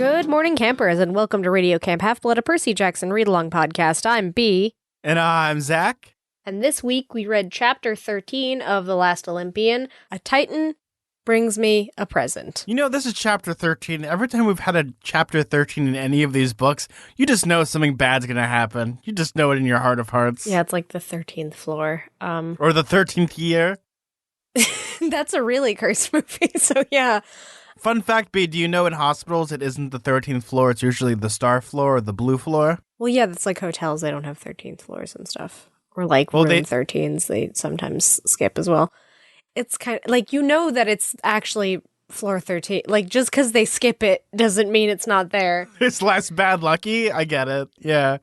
Good morning, campers, and welcome to Radio Camp Half-Blood, a Percy Jackson read-along podcast. I'm B. And I'm Zack. And this week we read Chapter 13 of The Last Olympian, A Titan Brings Me a Present. You know, this is Chapter 13. Every time we've had a Chapter 13 in any of these books, you just know something bad's going to happen. You just know it in your heart of hearts. Yeah, it's like the 13th floor. Or the 13th year. That's a really cursed movie, so yeah. Fun fact, B, do you know in hospitals it isn't the 13th floor, it's usually the star floor or the blue floor? Well, yeah, that's like hotels, they don't have 13th floors and stuff. Or like room 13s, they sometimes skip as well. It's kind of, like, you know that it's actually floor 13. Like, just because they skip it doesn't mean it's not there. It's less bad lucky, I get it, yeah.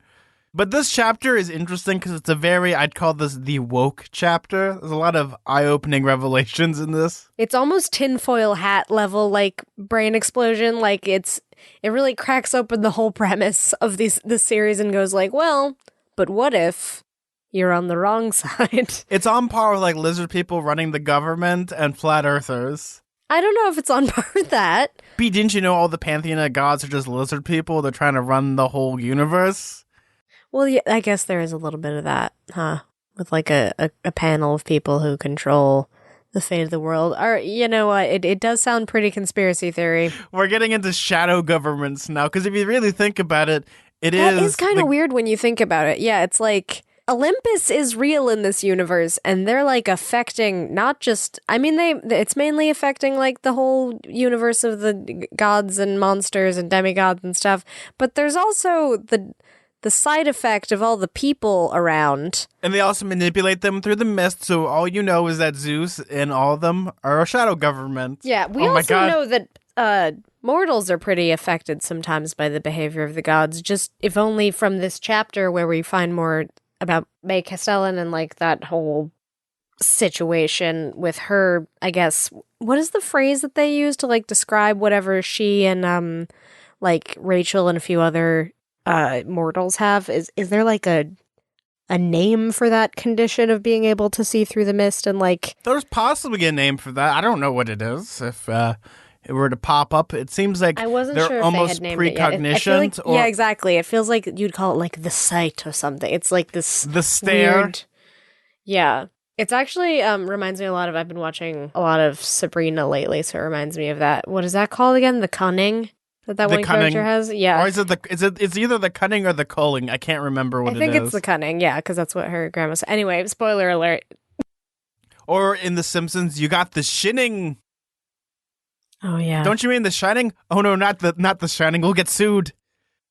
But this chapter is interesting because it's a very, I'd call this the woke chapter. There's a lot of eye-opening revelations in this. It's almost tinfoil hat level, like, brain explosion. Like, it really cracks open the whole premise of this series and goes like, well, but what if you're on the wrong side? It's on par with, like, lizard people running the government and flat earthers. I don't know if it's on par with that. B, didn't you know all the pantheon of gods are just lizard people? They're trying to run the whole universe? Well, yeah, I guess there is a little bit of that, huh? With like a panel of people who control the fate of the world. Or, you know what? It does sound pretty conspiracy theory. We're getting into shadow governments now, because if you really think about it, that is kind of weird when you think about it. Yeah, it's like Olympus is real in this universe, and they're like affecting not just, I mean, it's mainly affecting like the whole universe of the gods and monsters and demigods and stuff, but there's also the side effect of all the people around. And they also manipulate them through the mist, so all you know is that Zeus and all of them are a shadow government. Yeah, we also know that mortals are pretty affected sometimes by the behavior of the gods, just if only from this chapter where we find more about May Castellan and like that whole situation with her, I guess. What is the phrase that they use to like describe whatever she and like Rachel and a few other mortals have? Is there like a name for that condition of being able to see through the mist and like? There's possibly a name for that. I don't know what it is. If it were to pop up, it seems like I wasn't they're sure if almost they had precognition. Yeah, exactly. It feels like you'd call it like the sight or something. It's like this the stare. Weird, yeah. It's actually reminds me a lot of, I've been watching a lot of Sabrina lately, so it reminds me of that. What is that called again? The cunning that one character has? Yeah. Or is it it's either the cunning or the culling. I can't remember what it is. I think it's the cunning, yeah, because that's what her grandma said. Anyway, spoiler alert. Or in The Simpsons, you got the shinning. Oh, yeah. Don't you mean The Shining? Oh, no, not the Shining. We'll get sued.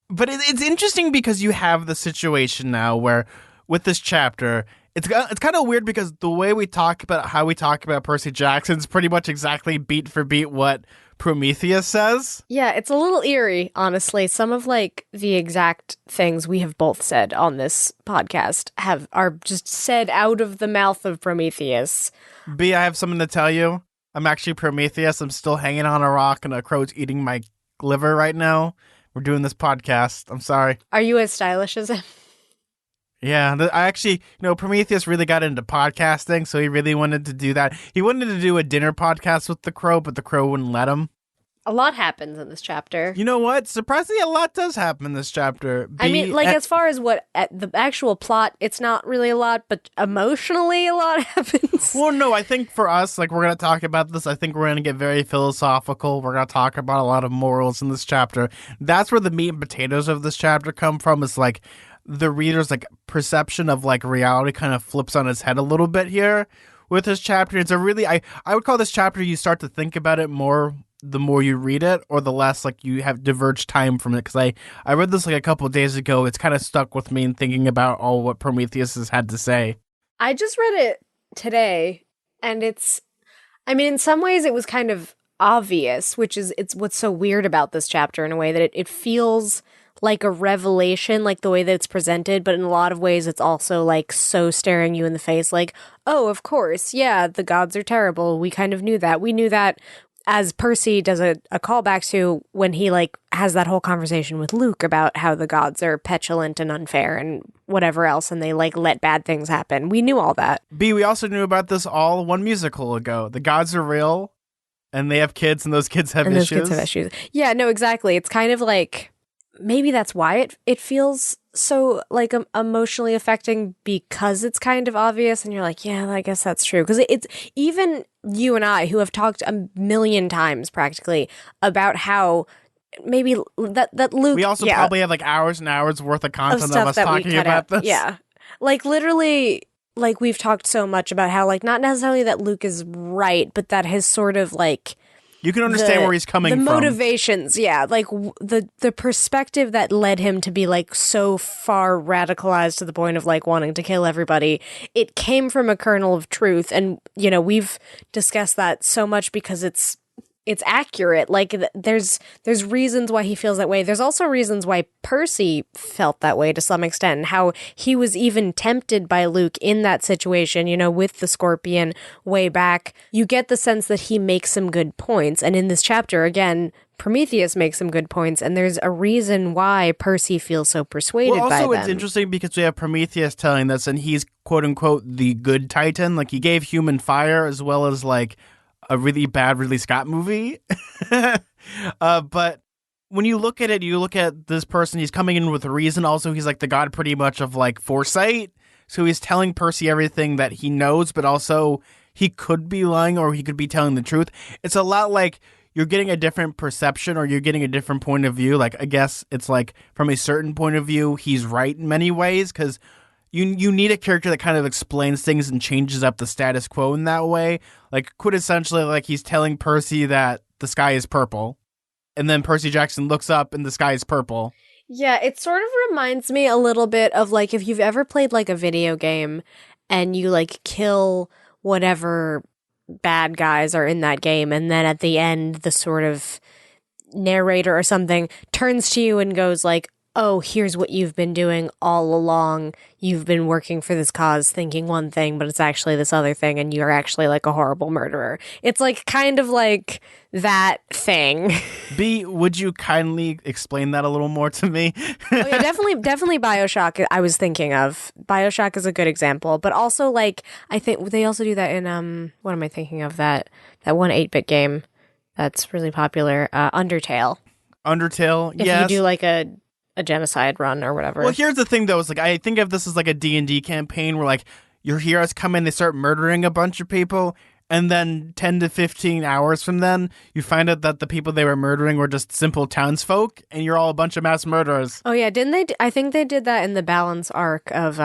But it's interesting because you have the situation now where, with this chapter, it's kind of weird because the way we talk about how we talk about Percy Jackson is pretty much exactly beat for beat what Prometheus says. Yeah, it's a little eerie, honestly. Some of like the exact things we have both said on this podcast are just said out of the mouth of Prometheus. B, I have something to tell you. I'm actually Prometheus. I'm still hanging on a rock and a crow's eating my liver right now. We're doing this podcast. I'm sorry. Are you as stylish as him? Yeah, I actually, Prometheus really got into podcasting, so he really wanted to do that. He wanted to do a dinner podcast with the crow, but the crow wouldn't let him. A lot happens in this chapter. You know what? Surprisingly, a lot does happen in this chapter. I mean, like, as far as what the actual plot, it's not really a lot, but emotionally a lot happens. Well, no, I think for us, like, we're going to talk about this. I think we're going to get very philosophical. We're going to talk about a lot of morals in this chapter. That's where the meat and potatoes of this chapter come from. It's like the reader's, like, perception of, like, reality kind of flips on its head a little bit here with this chapter. It's a really, I would call this chapter, you start to think about it more the more you read it, or the less like you have diverged time from it. Because I read this like a couple of days ago. It's kind of stuck with me in thinking about all what Prometheus has had to say. I just read it today, and in some ways it was kind of obvious, it's what's so weird about this chapter in a way that it feels like a revelation, like the way that it's presented, but in a lot of ways it's also like so staring you in the face, like, oh, of course, yeah, the gods are terrible. We kind of knew that. We knew that. As Percy does a callback to when he like has that whole conversation with Luke about how the gods are petulant and unfair and whatever else, and they like let bad things happen. We knew all that. B, we also knew about this all one musical ago. The gods are real. And they have kids, and those kids have And those kids have issues. issues. Yeah, no, exactly. It's kind of like maybe that's why it feels so like emotionally affecting because it's kind of obvious, and you're like, yeah, I guess that's true. Because it's even you and I who have talked a million times practically about how maybe that Luke, We also yeah, probably have like hours and hours worth of of content of stuff us that we talking cut out. about this. Yeah, like literally. Like we've talked so much about how like not necessarily that Luke is right, but that his sort of like You can understand where he's the coming from. motivations, yeah, like the perspective that led him to be like so far radicalized to the point of like wanting to kill everybody, it came from a kernel of truth. And you know, we've discussed that so much because it's accurate. Like there's reasons why he feels that way. There's also reasons why Percy felt that way to some extent, and how he was even tempted by Luke in that situation, you know, with the scorpion way back. You get the sense that he makes some good points. And in this chapter, again, Prometheus makes some good points, and there's a reason why Percy feels so persuaded Well, also, by it's them. interesting because we have Prometheus telling this, and he's quote unquote the good Titan. Like, he gave human fire as well as like a really bad Ridley Scott movie. But when you look at it, you look at this person, he's coming in with reason. Also, he's like the god pretty much of like foresight. So he's telling Percy everything that he knows, but also he could be lying or he could be telling the truth. It's a lot like you're getting a different perception or you're getting a different point of view. Like, I guess it's like from a certain point of view, he's right in many ways because you need a character that kind of explains things and changes up the status quo in that way. Like, quintessentially, like he's telling Percy that the sky is purple, and then Percy Jackson looks up and the sky is purple. Yeah, it sort of reminds me a little bit of like if you've ever played like a video game and you like kill whatever bad guys are in that game, and then at the end the sort of narrator or something turns to you and goes like, oh, here's what you've been doing all along. You've been working for this cause thinking one thing, but it's actually this other thing, and you're actually like a horrible murderer. It's like kind of like that thing. B, would you kindly explain that a little more to me? Oh yeah, definitely BioShock I was thinking of. BioShock is a good example, but also like I think they also do that in what am I thinking of, that one 8-bit game that's really popular, Undertale. Undertale, If yes. you do like a genocide run or whatever. Well, here's the thing, though. Is like I think of this as like a D&D campaign where like your heroes come in, they start murdering a bunch of people, and then 10 to 15 hours from then, you find out that the people they were murdering were just simple townsfolk, and you're all a bunch of mass murderers. Oh yeah, didn't they? I think they did that in the balance arc of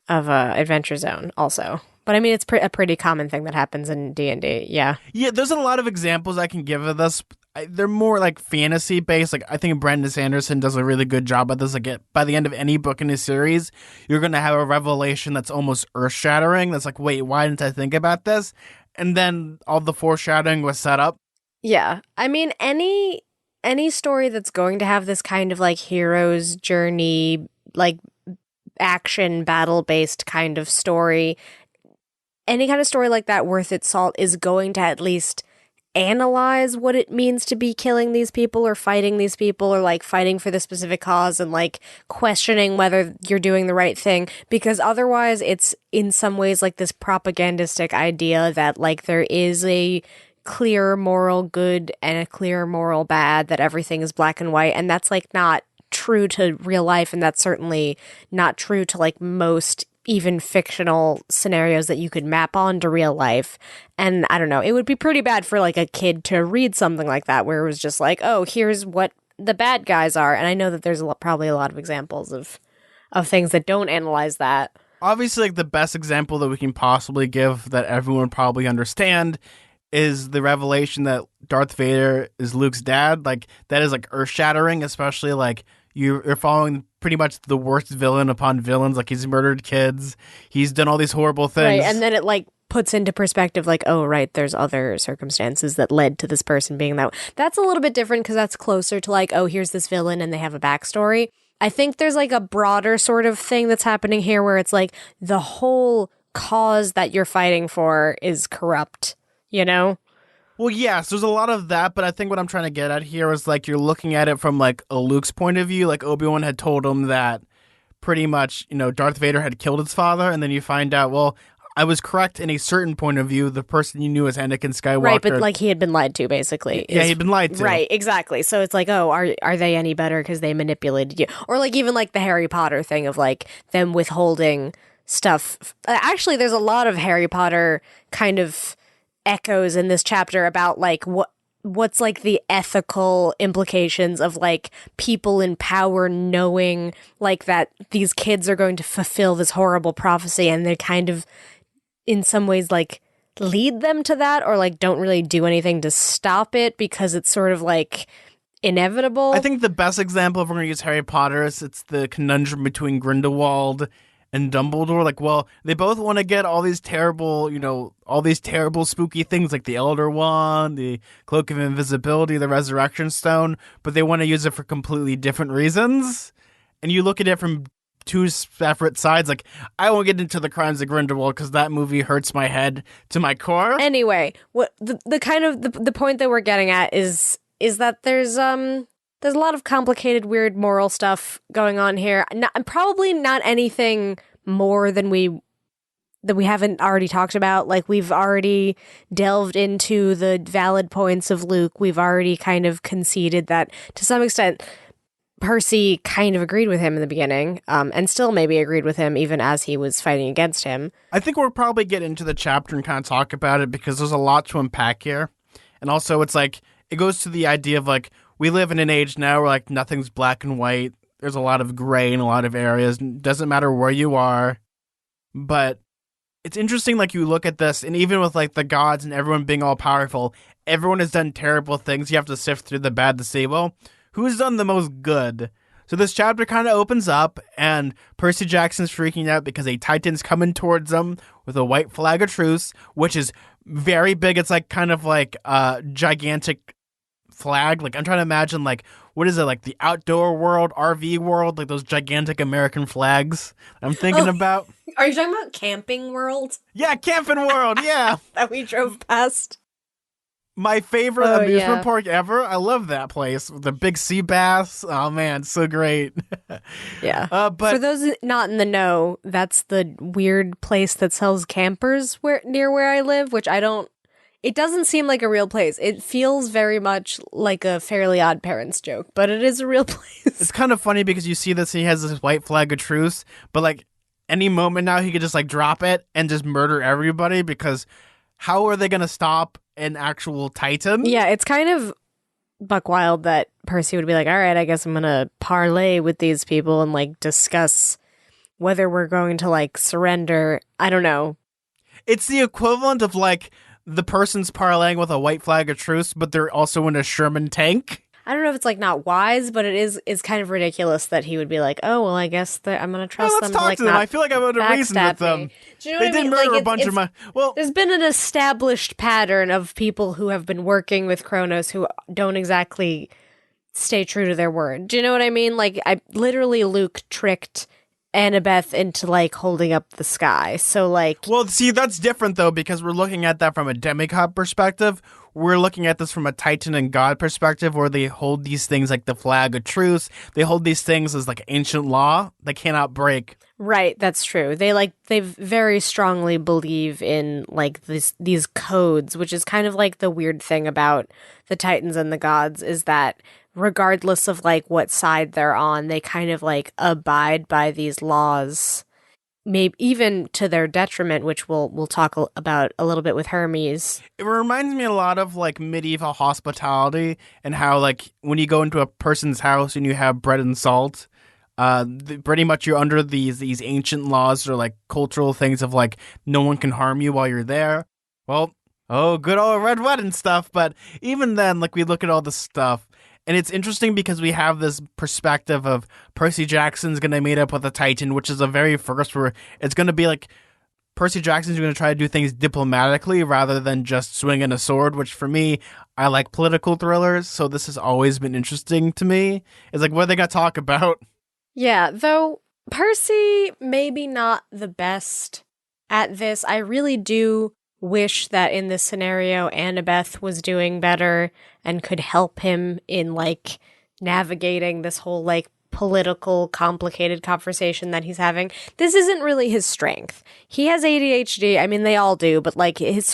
Adventure Zone also. But I mean, it's a pretty common thing that happens in D&D. Yeah. Yeah, there's a lot of examples I can give of this. They're more like fantasy based. Like, I think Brandon Sanderson does a really good job at this. Like, by the end of any book in his series, you're going to have a revelation that's almost earth shattering. That's like, wait, why didn't I think about this? And then all the foreshadowing was set up. Yeah. I mean, any story that's going to have this kind of like hero's journey, like action battle based kind of story, any kind of story like that worth its salt is going to at least analyze what it means to be killing these people or fighting these people or like fighting for the specific cause and like questioning whether you're doing the right thing, because otherwise it's in some ways like this propagandistic idea that like there is a clear moral good and a clear moral bad, that everything is black and white, and that's like not true to real life, and that's certainly not true to like most even fictional scenarios that you could map onto real life. And I don't know, it would be pretty bad for like a kid to read something like that where it was just like, oh, here's what the bad guys are. And I know that there's probably a lot of examples of things that don't analyze that. Obviously, like the best example that we can possibly give that everyone probably understand is the revelation that Darth Vader is Luke's dad. Like, that is like earth shattering, especially like you're following pretty much the worst villain upon villains. Like, he's murdered kids. He's done all these horrible things. Right, and then it like puts into perspective like, oh, right, there's other circumstances that led to this person being that way. That's a little bit different because that's closer to like, oh, here's this villain and they have a backstory. I think there's like a broader sort of thing that's happening here where it's like the whole cause that you're fighting for is corrupt, you know? Well, yes, there's a lot of that, but I think what I'm trying to get at here is like you're looking at it from like a Luke's point of view. Like, Obi-Wan had told him that pretty much, you know, Darth Vader had killed his father, and then you find out, well, I was correct in a certain point of view. The person you knew as Anakin Skywalker. Right, but like he had been lied to, basically. Yeah, he'd been lied to. Right, exactly. So it's like, oh, are they any better because they manipulated you? Or like even like the Harry Potter thing of like them withholding stuff. Actually, there's a lot of Harry Potter kind of echoes in this chapter about like what's like the ethical implications of like people in power knowing like that these kids are going to fulfill this horrible prophecy, and they kind of in some ways like lead them to that, or like don't really do anything to stop it because it's sort of like inevitable. I think the best example, if we're going to use Harry Potter, is it's the conundrum between Grindelwald and Dumbledore. Like, well, they both want to get all these terrible, all these terrible spooky things like the Elder Wand, the Cloak of Invisibility, the Resurrection Stone, but they want to use it for completely different reasons. And you look at it from two separate sides. Like, I won't get into the crimes of Grindelwald because that movie hurts my head to my core. Anyway, what the kind of the point that we're getting at is that there's a lot of complicated, weird moral stuff going on here. Probably not anything more than we haven't already talked about. Like, we've already delved into the valid points of Luke. We've already kind of conceded that to some extent Percy kind of agreed with him in the beginning, and still maybe agreed with him even as he was fighting against him. I think we'll probably get into the chapter and kind of talk about it because there's a lot to unpack here. And also it's like, it goes to the idea of like, we live in an age now where like nothing's black and white. There's a lot of gray in a lot of areas. It doesn't matter where you are. But it's interesting, like you look at this, and even with like the gods and everyone being all powerful, everyone has done terrible things. You have to sift through the bad to say, well, who's done the most good? So this chapter kind of opens up, and Percy Jackson's freaking out because a Titan's coming towards him with a white flag of truce, which is very big. It's like kind of like a gigantic flag. Like, I'm trying to imagine, like, what is it, like the outdoor world, RV world, like those gigantic American flags I'm thinking about. Are you talking about Camping World? Yeah, Camping World, yeah. That we drove past. My favorite amusement park ever. I love that place. The big sea bass. Oh man, so great. Yeah. But for those not in the know, that's the weird place that sells campers near where I live, which it doesn't seem like a real place. It feels very much like a Fairly Odd Parents joke, but it is a real place. It's kind of funny because you see this, he has this white flag of truce, but like any moment now he could just like drop it and just murder everybody, because how are they going to stop an actual Titan? Yeah, it's kind of buck wild that Percy would be like, all right, I guess I'm going to parlay with these people and like discuss whether we're going to like surrender. I don't know. It's the equivalent of like the person's parlaying with a white flag of truce, but they're also in a Sherman tank. I don't know if it's like not wise, but it's kind of ridiculous that he would be like, oh, well, I guess I'm going to trust them. Let's talk to them. I feel like I'm able to reason with them. Do you know they what I did mean? murder like, a bunch of my... Well, there's been an established pattern of people who have been working with Kronos who don't exactly stay true to their word. Do you know what I mean? Like, Luke tricked Annabeth into like holding up the sky. So like, well, see, that's different though, because we're looking at that from a demigod perspective. We're looking at this from a Titan and God perspective, where they hold these things like the flag of truce. They hold these things as like ancient law they cannot break. Right, that's true. They very strongly believe in like these codes, which is kind of like the weird thing about the Titans and the gods, is that regardless of like what side they're on, they kind of like abide by these laws, maybe even to their detriment, which we'll talk about a little bit with Hermes. It reminds me a lot of like medieval hospitality, and how like when you go into a person's house and you have bread and salt, pretty much you're under these ancient laws or like cultural things of like no one can harm you while you're there. Well, good old red wedding stuff. But even then, like, we look at all this stuff, and it's interesting because we have this perspective of Percy Jackson's going to meet up with a Titan, which is a very first, where it's going to be like Percy Jackson's going to try to do things diplomatically rather than just swinging a sword, which for me, I like political thrillers, so this has always been interesting to me. It's like, what are they going to talk about? Yeah, though Percy maybe not the best at this. I really do wish that in this scenario Annabeth was doing better and could help him in like navigating this whole like political, complicated conversation that he's having. This isn't really his strength. He has ADHD. I mean, they all do, but like his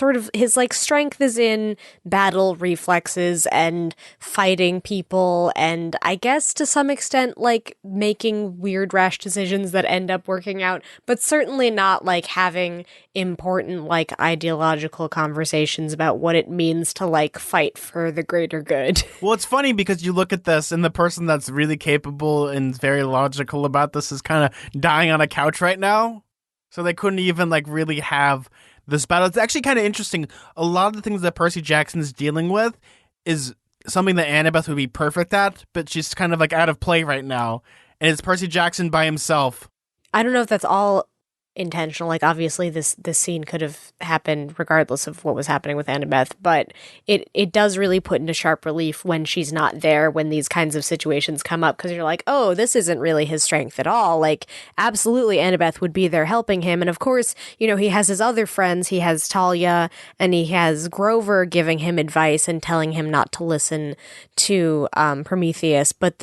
like strength is in battle reflexes and fighting people, and I guess to some extent like making weird rash decisions that end up working out, but certainly not like having important like ideological conversations about what it means to like fight for the greater good. Well, it's funny because you look at this and the person that's really capable and very logical about this is kind of dying on a couch right now. So they couldn't even like really have this battle. It's actually kind of interesting. A lot of the things that Percy Jackson is dealing with is something that Annabeth would be perfect at, but she's kind of like out of play right now. And it's Percy Jackson by himself. I don't know if that's all intentional. Like obviously this scene could have happened regardless of what was happening with Annabeth, but it does really put into sharp relief when she's not there when these kinds of situations come up, because you're like, oh, this isn't really his strength at all. Like absolutely Annabeth would be there helping him, and of course, you know, he has his other friends. He has Talia and he has Grover giving him advice and telling him not to listen to Prometheus, but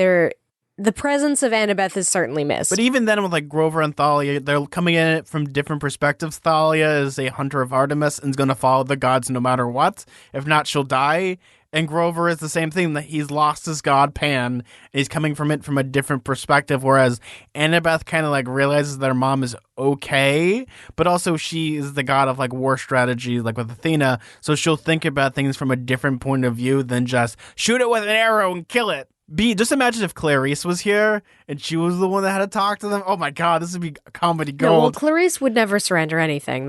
the presence of Annabeth is certainly missed. But even then, with like Grover and Thalia, they're coming in it from different perspectives. Thalia is a hunter of Artemis and is going to follow the gods no matter what. If not, she'll die. And Grover is the same thing, that he's lost his god Pan, and he's coming from it from a different perspective, whereas Annabeth kind of like realizes that her mom is okay, but also she is the god of like war strategy, like with Athena, so she'll think about things from a different point of view than just shoot it with an arrow and kill it. Just imagine if Clarice was here and she was the one that had to talk to them. Oh my god, this would be comedy gold. No, well, Clarice would never surrender anything.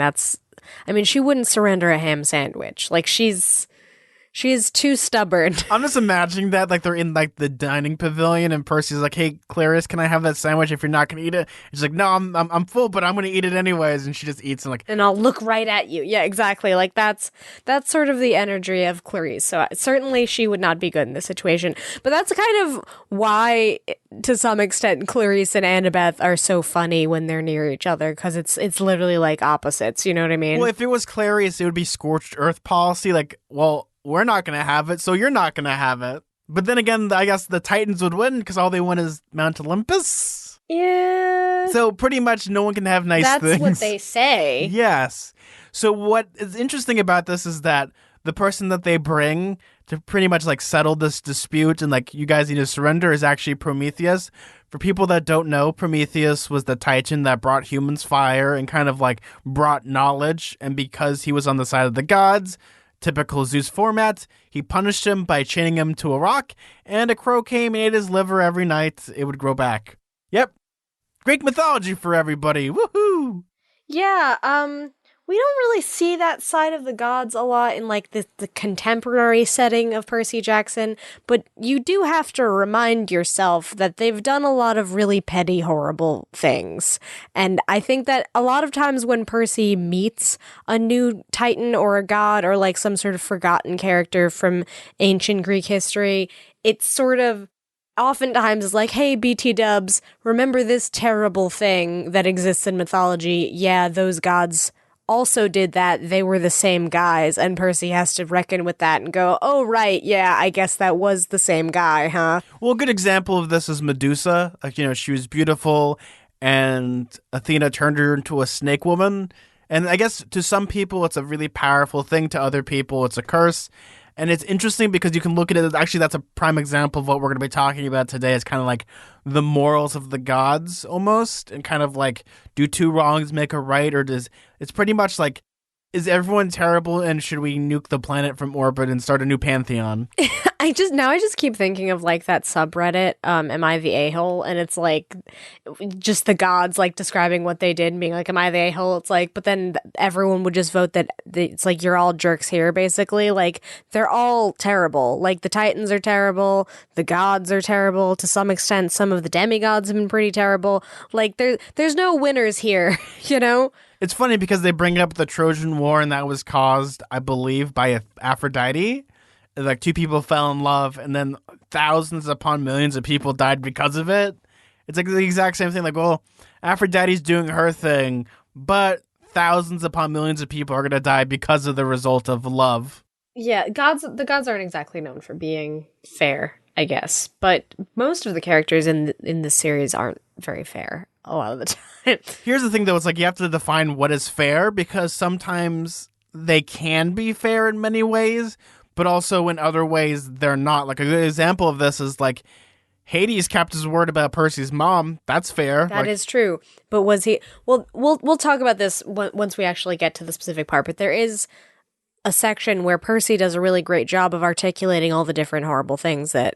She wouldn't surrender a ham sandwich. Like she's too stubborn. I'm just imagining that, like, they're in, like, the dining pavilion, and Percy's like, hey, Clarice, can I have that sandwich if you're not going to eat it? And she's like, no, I'm full, but I'm going to eat it anyways. And she just eats and, like... And I'll look right at you. Yeah, exactly. Like, that's sort of the energy of Clarice. So certainly she would not be good in this situation. But that's kind of why, to some extent, Clarice and Annabeth are so funny when they're near each other, because it's literally, like, opposites. You know what I mean? Well, if it was Clarice, it would be scorched earth policy. Like, well... we're not going to have it, so you're not going to have it. But then again, I guess the Titans would win because all they want is Mount Olympus. Yeah. So pretty much no one can have nice things. That's what they say. Yes. So what is interesting about this is that the person that they bring to pretty much like settle this dispute and like, you guys need to surrender, is actually Prometheus. For people that don't know, Prometheus was the Titan that brought humans fire and kind of like brought knowledge. And because he was on the side of the gods, typical Zeus format, he punished him by chaining him to a rock, and a crow came and ate his liver every night. It would grow back. Yep. Greek mythology for everybody. Woohoo! Yeah, we don't really see that side of the gods a lot in, like, the contemporary setting of Percy Jackson, but you do have to remind yourself that they've done a lot of really petty, horrible things. And I think that a lot of times when Percy meets a new titan or a god or, like, some sort of forgotten character from ancient Greek history, it's sort of oftentimes is like, hey, BT dubs, remember this terrible thing that exists in mythology? Yeah, those gods also did that. They were the same guys, and Percy has to reckon with that and go, oh, right, yeah, I guess that was the same guy, huh? Well, a good example of this is Medusa. Like, you know, she was beautiful, and Athena turned her into a snake woman. And I guess to some people, it's a really powerful thing. To other people, it's a curse. And it's interesting because you can look at it, actually that's a prime example of what we're going to be talking about today. It's kind of like the morals of the gods almost, and kind of like, do two wrongs make a right, or it's pretty much like, is everyone terrible and should we nuke the planet from orbit and start a new pantheon? I just keep thinking of like that subreddit, Am I the A-hole? And it's like just the gods like describing what they did and being like, am I the A-hole? It's like, but then everyone would just vote that it's like, you're all jerks here, basically. Like, they're all terrible. Like, the Titans are terrible, the gods are terrible to some extent, some of the demigods have been pretty terrible. Like, there's no winners here, you know? It's funny because they bring up the Trojan War, and that was caused, I believe, by Aphrodite. Like, two people fell in love, and then thousands upon millions of people died because of it. It's like the exact same thing. Like, well, Aphrodite's doing her thing, but thousands upon millions of people are going to die because of the result of love. Yeah, the gods aren't exactly known for being fair I guess. But most of the characters in this series aren't very fair a lot of the time. Here's the thing, though. It's like you have to define what is fair, because sometimes they can be fair in many ways, but also in other ways they're not. Like, a good example of this is, like, Hades kept his word about Percy's mom. That's fair. That is true. But was he... Well, we'll talk about this once we actually get to the specific part, but there is a section where Percy does a really great job of articulating all the different horrible things that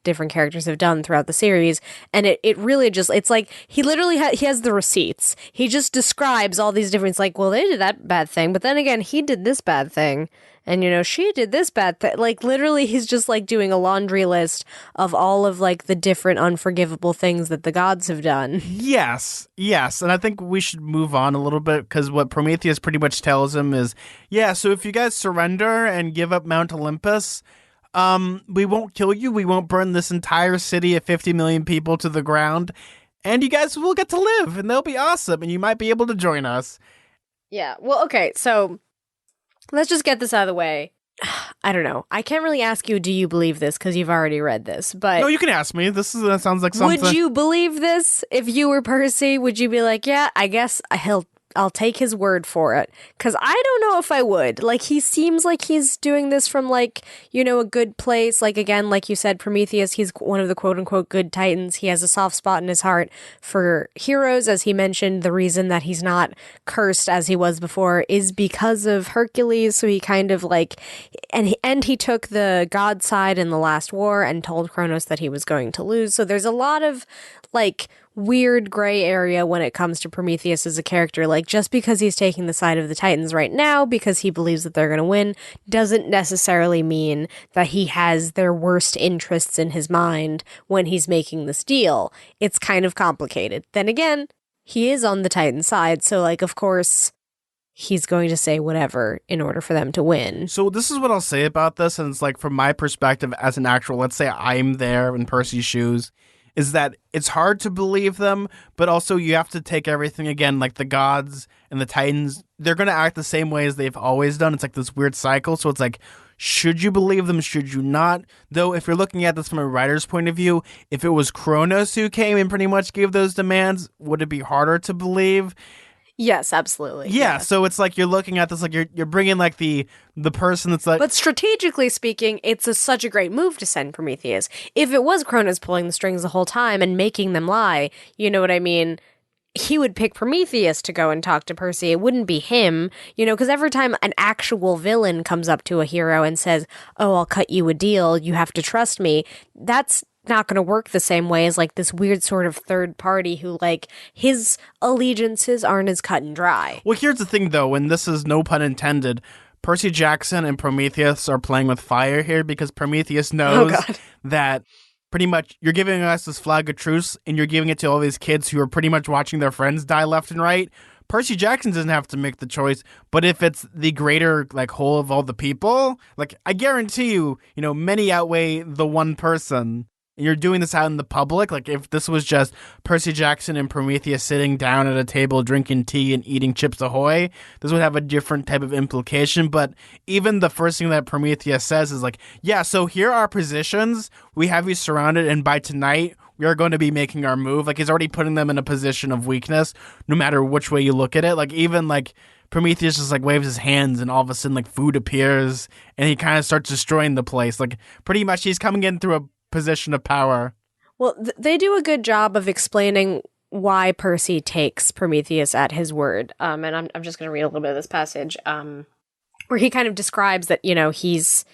different characters have done throughout the series, and it really just, it's like he literally he has the receipts. He just describes all these different, it's like, well, they did that bad thing, but then again, he did this bad thing, and she did this bad thing. Like, literally, he's just like doing a laundry list of all of like the different unforgivable things that the gods have done. Yes, and I think we should move on a little bit, because what Prometheus pretty much tells him is, so if you guys surrender and give up Mount Olympus, we won't kill you. We won't burn this entire city of 50 million people to the ground. And you guys will get to live, and they'll be awesome, and you might be able to join us. Yeah, well, okay, so let's just get this out of the way. I don't know. I can't really ask you, do you believe this? Because you've already read this, but... No, you can ask me. That sounds like something... Would you believe this if you were Percy? Would you be like, yeah, I guess I'll take his word for it? Because I don't know if I would. Like, he seems like he's doing this from, like, a good place. Like, again, like you said, Prometheus, he's one of the quote-unquote good titans. He has a soft spot in his heart for heroes. As he mentioned, the reason that he's not cursed as he was before is because of Hercules. So he kind of, like... And he took the god side in the last war and told Kronos that he was going to lose. So there's a lot of, like... weird gray area when it comes to Prometheus as a character. Like, just because he's taking the side of the Titans right now because he believes that they're going to win doesn't necessarily mean that he has their worst interests in his mind when he's making this deal. It's kind of complicated. Then again, he is on the Titan side, so, like, of course, he's going to say whatever in order for them to win. So this is what I'll say about this, and it's like, from my perspective as an actual, let's say I'm there in Percy's shoes, is that it's hard to believe them, but also you have to take everything again, like the gods and the Titans, they're going to act the same way as they've always done. It's like this weird cycle. So it's like, should you believe them? Should you not? Though, if you're looking at this from a writer's point of view, if it was Kronos who came and pretty much gave those demands, would it be harder to believe? Yes, absolutely. Yeah, so it's like you're looking at this like you're bringing like the person that's like... But strategically speaking, it's such a great move to send Prometheus. If it was Cronus pulling the strings the whole time and making them lie, you know what I mean? He would pick Prometheus to go and talk to Percy. It wouldn't be him, because every time an actual villain comes up to a hero and says, oh, I'll cut you a deal, you have to trust me, that's not going to work the same way as, like, this weird sort of third party who, like, his allegiances aren't as cut and dry. Well, here's the thing, though, and this is no pun intended. Percy Jackson and Prometheus are playing with fire here, because Prometheus knows that pretty much you're giving us this flag of truce and you're giving it to all these kids who are pretty much watching their friends die left and right. Percy Jackson doesn't have to make the choice, but if it's the greater, like, whole of all the people, like, I guarantee you, many outweigh the one person. And you're doing this out in the public. Like, if this was just Percy Jackson and Prometheus sitting down at a table drinking tea and eating Chips Ahoy, this would have a different type of implication. But even the first thing that Prometheus says is like, yeah, so here are our positions. We have you surrounded, and by tonight, we are going to be making our move. Like, he's already putting them in a position of weakness, no matter which way you look at it. Like, even, like, Prometheus just, like, waves his hands, and all of a sudden, like, food appears, and he kind of starts destroying the place. Like, pretty much he's coming in through a position of power. Well, they do a good job of explaining why Percy takes Prometheus at his word. And I'm just going to read a little bit of this passage where he kind of describes that, he's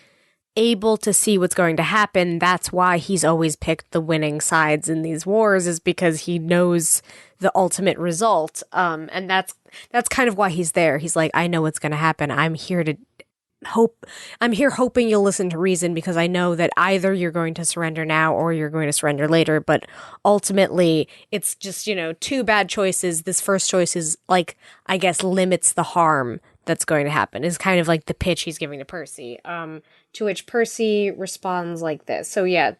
able to see what's going to happen. That's why he's always picked the winning sides in these wars, is because he knows the ultimate result. And that's kind of why he's there. He's like, I know what's going to happen. I'm here hoping you'll listen to reason, because I know that either you're going to surrender now or you're going to surrender later. But ultimately, it's just, two bad choices. This first choice is, like, I guess, limits the harm that's going to happen, is kind of like the pitch he's giving to Percy. To which Percy responds like this. So yeah,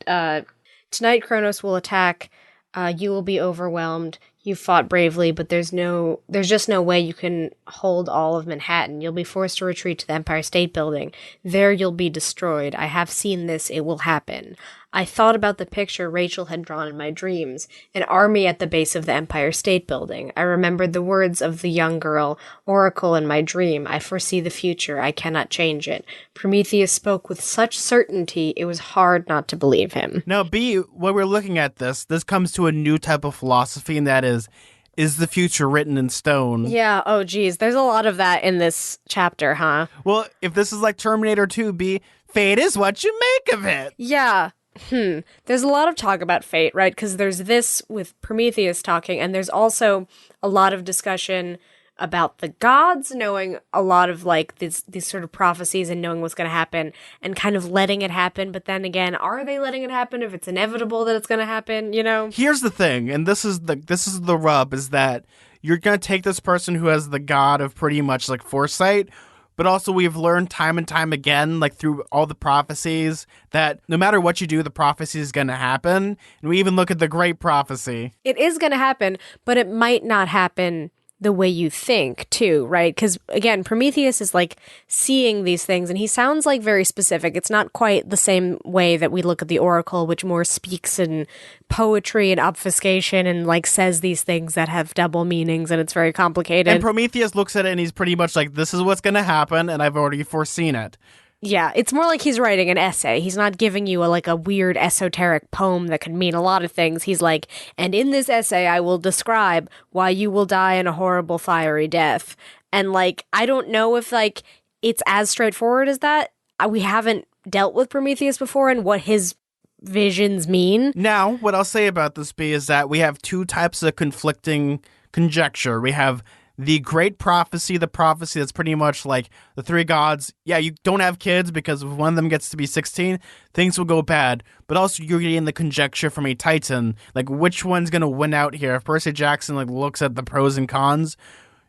tonight Kronos will attack. You will be overwhelmed. You fought bravely, but there's just no way you can hold all of Manhattan. You'll be forced to retreat to the Empire State Building. There you'll be destroyed. I have seen this. It will happen. I thought about the picture Rachel had drawn in my dreams, an army at the base of the Empire State Building. I remembered the words of the young girl, Oracle in my dream. I foresee the future. I cannot change it. Prometheus spoke with such certainty, it was hard not to believe him. Now, B, when we're looking at this comes to a new type of philosophy, and that is the future written in stone? Yeah, oh geez, there's a lot of that in this chapter, huh? Well, if this is like Terminator 2, B, fate is what you make of it. Yeah. There's a lot of talk about fate, right? Because there's this with Prometheus talking, and there's also a lot of discussion about the gods knowing a lot of like these sort of prophecies and knowing what's going to happen and kind of letting it happen. But then again, are they letting it happen if it's inevitable that it's going to happen, you know? Here's the thing, and this is the rub, is that you're going to take this person who has the god of pretty much like foresight, but also we've learned time and time again, like through all the prophecies, that no matter what you do, the prophecy is going to happen. And we even look at the great prophecy. It is going to happen, but it might not happen the way you think too, right? Because again, Prometheus is like seeing these things and he sounds like very specific. It's not quite the same way that we look at the Oracle, which more speaks in poetry and obfuscation and like says these things that have double meanings and it's very complicated. And Prometheus looks at it and he's pretty much like, this is what's going to happen and I've already foreseen it. Yeah, it's more like he's writing an essay. He's not giving you a weird esoteric poem that could mean a lot of things. He's like, and in this essay, I will describe why you will die in a horrible fiery death. And like, I don't know if like it's as straightforward as that. We haven't dealt with Prometheus before and what his visions mean. Now, what I'll say about this, B, is that we have two types of conflicting conjecture. We have the great prophecy, the prophecy that's pretty much like the three gods. Yeah, you don't have kids because if one of them gets to be 16, things will go bad. But also you're getting the conjecture from a Titan, like which one's going to win out here. If Percy Jackson like looks at the pros and cons,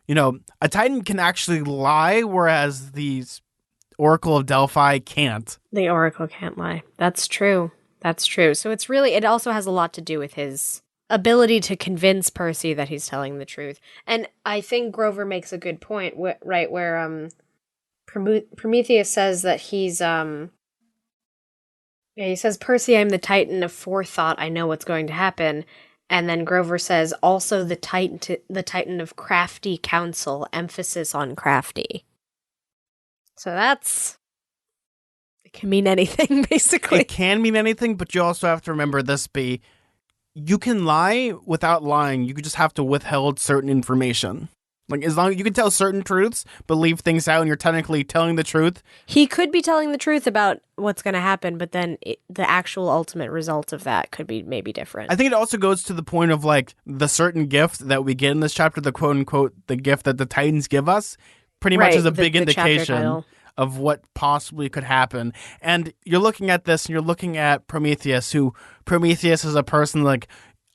you know, a Titan can actually lie, whereas the Oracle of Delphi can't. The Oracle can't lie. That's true. That's true. So it also has a lot to do with his ability to convince Percy that he's telling the truth. And I think Grover makes a good point, right, where Prometheus says that he says, Percy, I'm the Titan of forethought, I know what's going to happen. And then Grover says, also the Titan of crafty counsel, emphasis on crafty. So it can mean anything, basically. It can mean anything, but you also have to remember this, B. You can lie without lying. You just have to withhold certain information. Like, as long as you can tell certain truths, but leave things out, and you're technically telling the truth. He could be telling the truth about what's going to happen, but then the actual ultimate result of that could be maybe different. I think it also goes to the point of, like, the certain gift that we get in this chapter, the quote-unquote, the gift that the Titans give us, pretty much is a big indication of what possibly could happen. And you're looking at this, and you're looking at Prometheus is a person, like,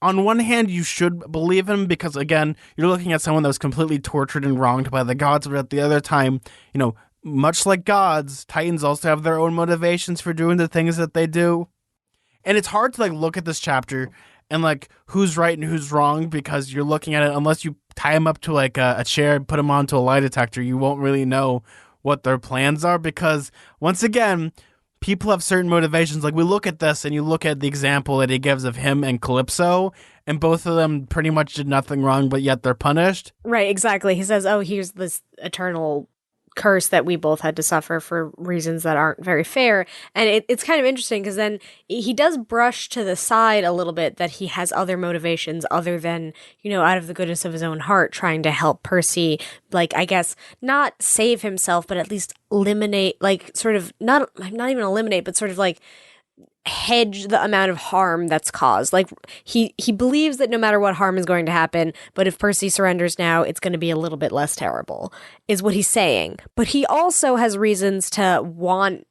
on one hand, you should believe him because, again, you're looking at someone that was completely tortured and wronged by the gods, but at the other time, you know, much like gods, Titans also have their own motivations for doing the things that they do. And it's hard to, like, look at this chapter and, like, who's right and who's wrong because you're looking at it, unless you tie him up to, like, a chair and put him onto a lie detector, you won't really know what their plans are because, once again, people have certain motivations. Like, we look at this and you look at the example that he gives of him and Calypso, and both of them pretty much did nothing wrong, but yet they're punished. Right, exactly. He says, oh, here's this eternal curse that we both had to suffer for reasons that aren't very fair. And it's kind of interesting because then he does brush to the side a little bit that he has other motivations other than, you know, out of the goodness of his own heart, trying to help Percy, like, I guess, not save himself, but at least eliminate, like, sort of, not even eliminate, but sort of like hedge the amount of harm that's caused. Like, he believes that no matter what harm is going to happen, but if Percy surrenders now, it's going to be a little bit less terrible, is what he's saying. But he also has reasons to want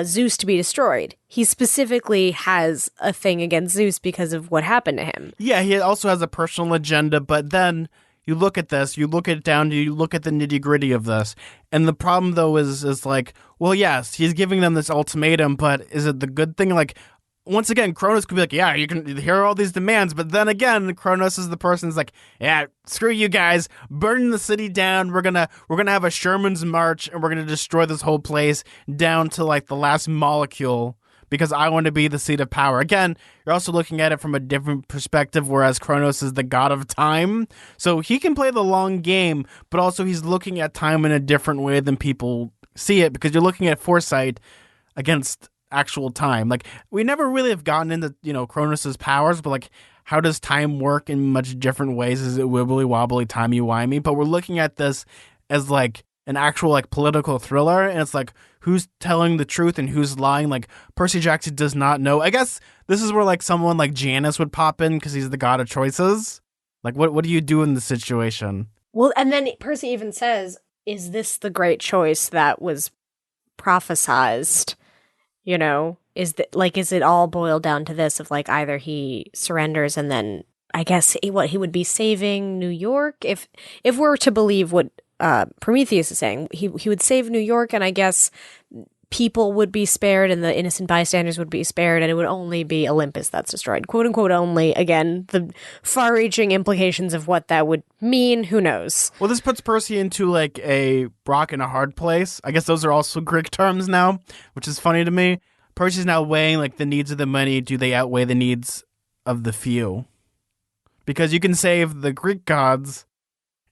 Zeus to be destroyed. He specifically has a thing against Zeus because of what happened to him. Yeah, he also has a personal agenda, but then you look at this, you look at it down, you look at the nitty-gritty of this, and the problem, though, is like, well, yes, he's giving them this ultimatum, but is it the good thing? Like, once again, Kronos could be like, yeah, you can hear all these demands, but then again, Kronos is the person who's like, yeah, screw you guys, burn the city down, we're gonna have a Sherman's March, and we're gonna destroy this whole place down to, like, the last molecule. because I want to be the seat of power. Again, you're also looking at it from a different perspective, whereas Kronos is the god of time. So he can play the long game, but also he's looking at time in a different way than people see it, because you're looking at foresight against actual time. Like, we never really have gotten into, Kronos's powers, but like, how does time work in much different ways? Is it wibbly wobbly, timey-wimey? But we're looking at this as like an actual like political thriller, and it's like, who's telling the truth and who's lying? Like, Percy Jackson does not know. I guess this is where like someone like Janus would pop in because he's the god of choices. Like, what do you do in this situation? Well, and then Percy even says, is this the great choice that was prophesized? Is it all boiled down to this of like either he surrenders and then I guess he would be saving New York if we're to believe what Prometheus is saying, he would save New York, and I guess people would be spared and the innocent bystanders would be spared, and it would only be Olympus that's destroyed, quote unquote only. Again, the far-reaching implications of what that would mean, who knows? Well, this puts Percy into like a rock and a hard place. I guess those are also Greek terms now, which is funny to me. Percy's now weighing like the needs of the many. Do they outweigh the needs of the few? Because you can save the Greek gods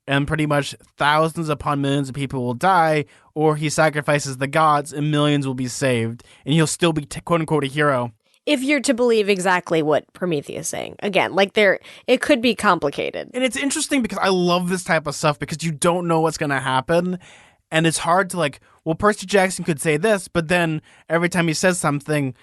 and pretty much thousands upon millions of people will die, or he sacrifices the gods and millions will be saved, and he'll still be quote-unquote a hero. If you're to believe exactly what Prometheus is saying. Again, like it could be complicated. And it's interesting because I love this type of stuff because you don't know what's going to happen, and it's hard to like, well, Percy Jackson could say this, but then every time he says something,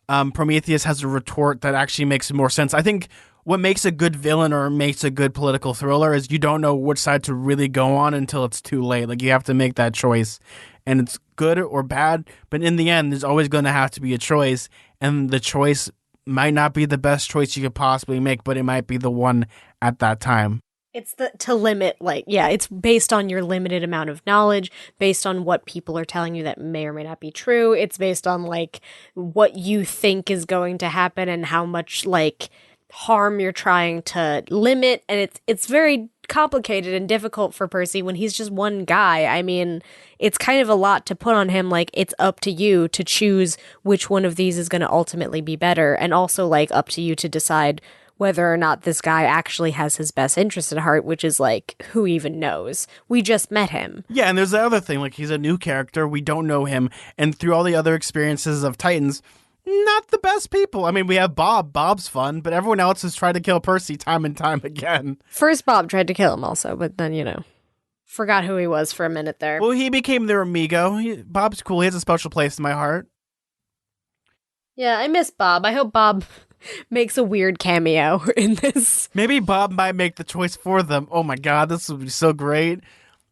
Prometheus has a retort that actually makes more sense. I think what makes a good villain or makes a good political thriller is you don't know which side to really go on until it's too late. Like, you have to make that choice, and it's good or bad, but in the end, there's always going to have to be a choice, and the choice might not be the best choice you could possibly make, but it might be the one at that time. It's to limit, it's based on your limited amount of knowledge, based on what people are telling you that may or may not be true. It's based on, like, what you think is going to happen and how much, like, harm you're trying to limit, and it's very complicated and difficult for Percy when he's just one guy. I mean, it's kind of a lot to put on him. Like, it's up to you to choose which one of these is going to ultimately be better, and also like up to you to decide whether or not this guy actually has his best interest at heart, which is like, who even knows? We just met him. Yeah, and there's the other thing, like, he's a new character, we don't know him, and through all the other experiences of Titans, not the best people. I mean, we have Bob. Bob's fun, but everyone else has tried to kill Percy time and time again. First, Bob tried to kill him also, but then, forgot who he was for a minute there. Well, he became their amigo. Bob's cool. He has a special place in my heart. Yeah, I miss Bob. I hope Bob makes a weird cameo in this. Maybe Bob might make the choice for them. Oh my god, this would be so great.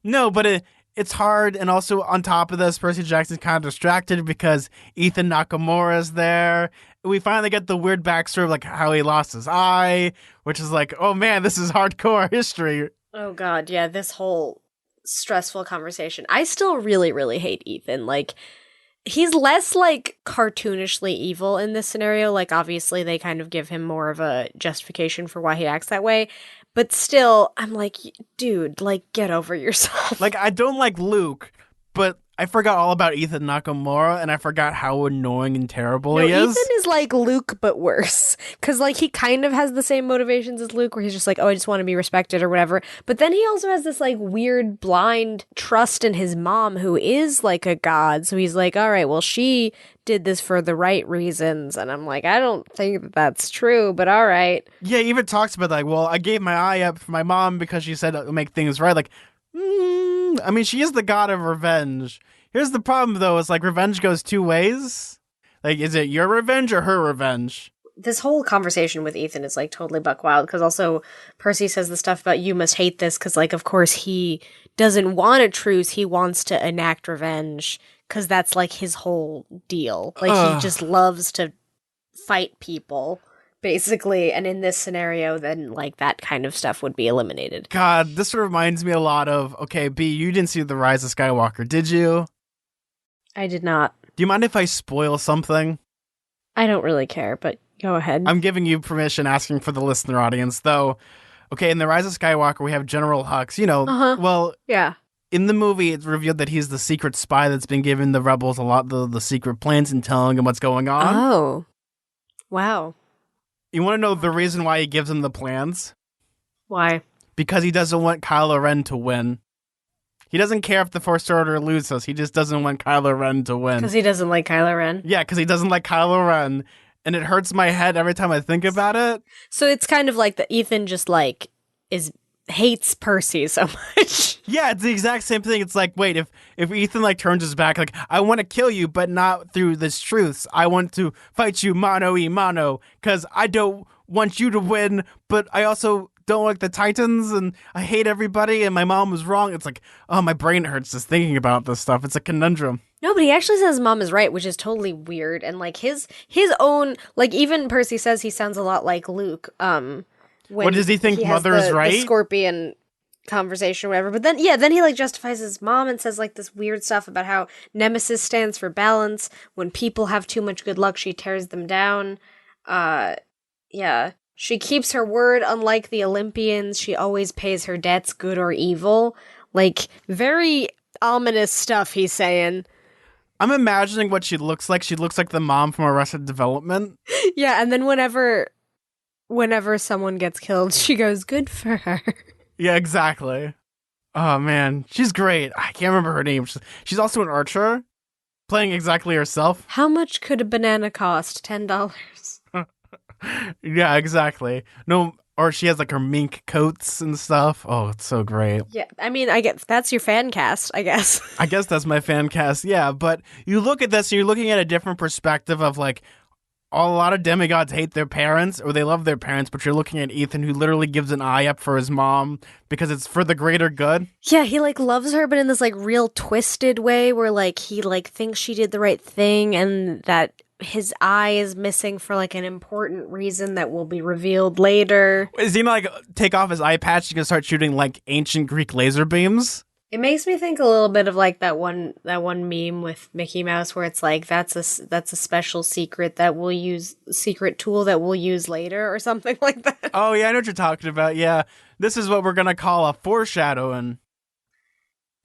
No, but it's hard, and also on top of this, Percy Jackson's kind of distracted because Ethan Nakamura's there. We finally get the weird backstory of like how he lost his eye, which is like, oh man, this is hardcore history. Oh god, yeah, this whole stressful conversation. I still really, really hate Ethan. Like, he's less like cartoonishly evil in this scenario. Like, obviously they kind of give him more of a justification for why he acts that way. But still, I'm like, dude, like, get over yourself. Like, I don't like Luke, but I forgot all about Ethan Nakamura, and I forgot how annoying and terrible he is. Ethan is like Luke, but worse. Because, like, he kind of has the same motivations as Luke, where he's just like, oh, I just want to be respected or whatever. But then he also has this, like, weird blind trust in his mom, who is, like, a god. So he's like, all right, well, she did this for the right reasons. And I'm like, I don't think that that's true, but all right. Yeah, he even talks about, like, well, I gave my eye up for my mom because she said it'll make things right. Like, I mean, she is the god of revenge. Here's the problem, though, is like revenge goes two ways. Like, is it your revenge or her revenge? This whole conversation with Ethan is like totally buck wild, because also Percy says the stuff about you must hate this because, like, of course he doesn't want a truce. He wants to enact revenge because that's like his whole deal. Like, he just loves to fight people, basically, and in this scenario, then, like, that kind of stuff would be eliminated. God, this reminds me a lot of, okay, B, you didn't see The Rise of Skywalker, did you? I did not. Do you mind if I spoil something? I don't really care, but go ahead. I'm giving you permission, asking for the listener audience, though. Okay, in The Rise of Skywalker, we have General Hux, well, yeah. in the movie, it's revealed that he's the secret spy that's been giving the rebels a lot of the secret plans and telling them what's going on. Oh. Wow. You want to know the reason why he gives them the plans? Why? Because he doesn't want Kylo Ren to win. He doesn't care if the First Order loses. He just doesn't want Kylo Ren to win. Because he doesn't like Kylo Ren? Yeah, because he doesn't like Kylo Ren. And it hurts my head every time I think about it. So it's kind of like that Ethan just like hates Percy so much. Yeah, it's the exact same thing. It's like, wait, if Ethan like turns his back, like, I want to kill you, but not through this truth. I want to fight you mano a mano, because I don't want you to win, but I also don't like the Titans, and I hate everybody, and my mom was wrong. It's like, oh, my brain hurts just thinking about this stuff. It's a conundrum. No, but he actually says mom is right, which is totally weird. And like his own, like even Percy says he sounds a lot like Luke. What does he think mother is right? The scorpion conversation or whatever. But then he like justifies his mom and says like this weird stuff about how Nemesis stands for balance. When people have too much good luck, she tears them down. Yeah. She keeps her word, unlike the Olympians. She always pays her debts, good or evil. Like, very ominous stuff he's saying. I'm imagining what she looks like. She looks like the mom from Arrested Development. Yeah, and then whenever someone gets killed, she goes, good for her. Yeah, exactly. Oh, man. She's great. I can't remember her name. She's also an archer, playing exactly herself. How much could a banana cost? $10. Yeah, exactly. No, or she has like her mink coats and stuff. Oh, it's so great. Yeah, I mean, I guess that's your fan cast, I guess. I guess that's my fan cast, yeah. But you look at this and you're looking at a different perspective of like, a lot of demigods hate their parents or they love their parents, but you're looking at Ethan who literally gives an eye up for his mom because it's for the greater good. Yeah, he like loves her, but in this like real twisted way where like he like thinks she did the right thing and that his eye is missing for like an important reason that will be revealed later. Is he gonna like take off his eye patch and start shooting like ancient Greek laser beams? It makes me think a little bit of like that one meme with Mickey Mouse where it's like that's a special secret that we'll use, secret tool that we'll use later or something like that. Oh yeah, I know what you're talking about. Yeah, this is what we're gonna call a foreshadowing.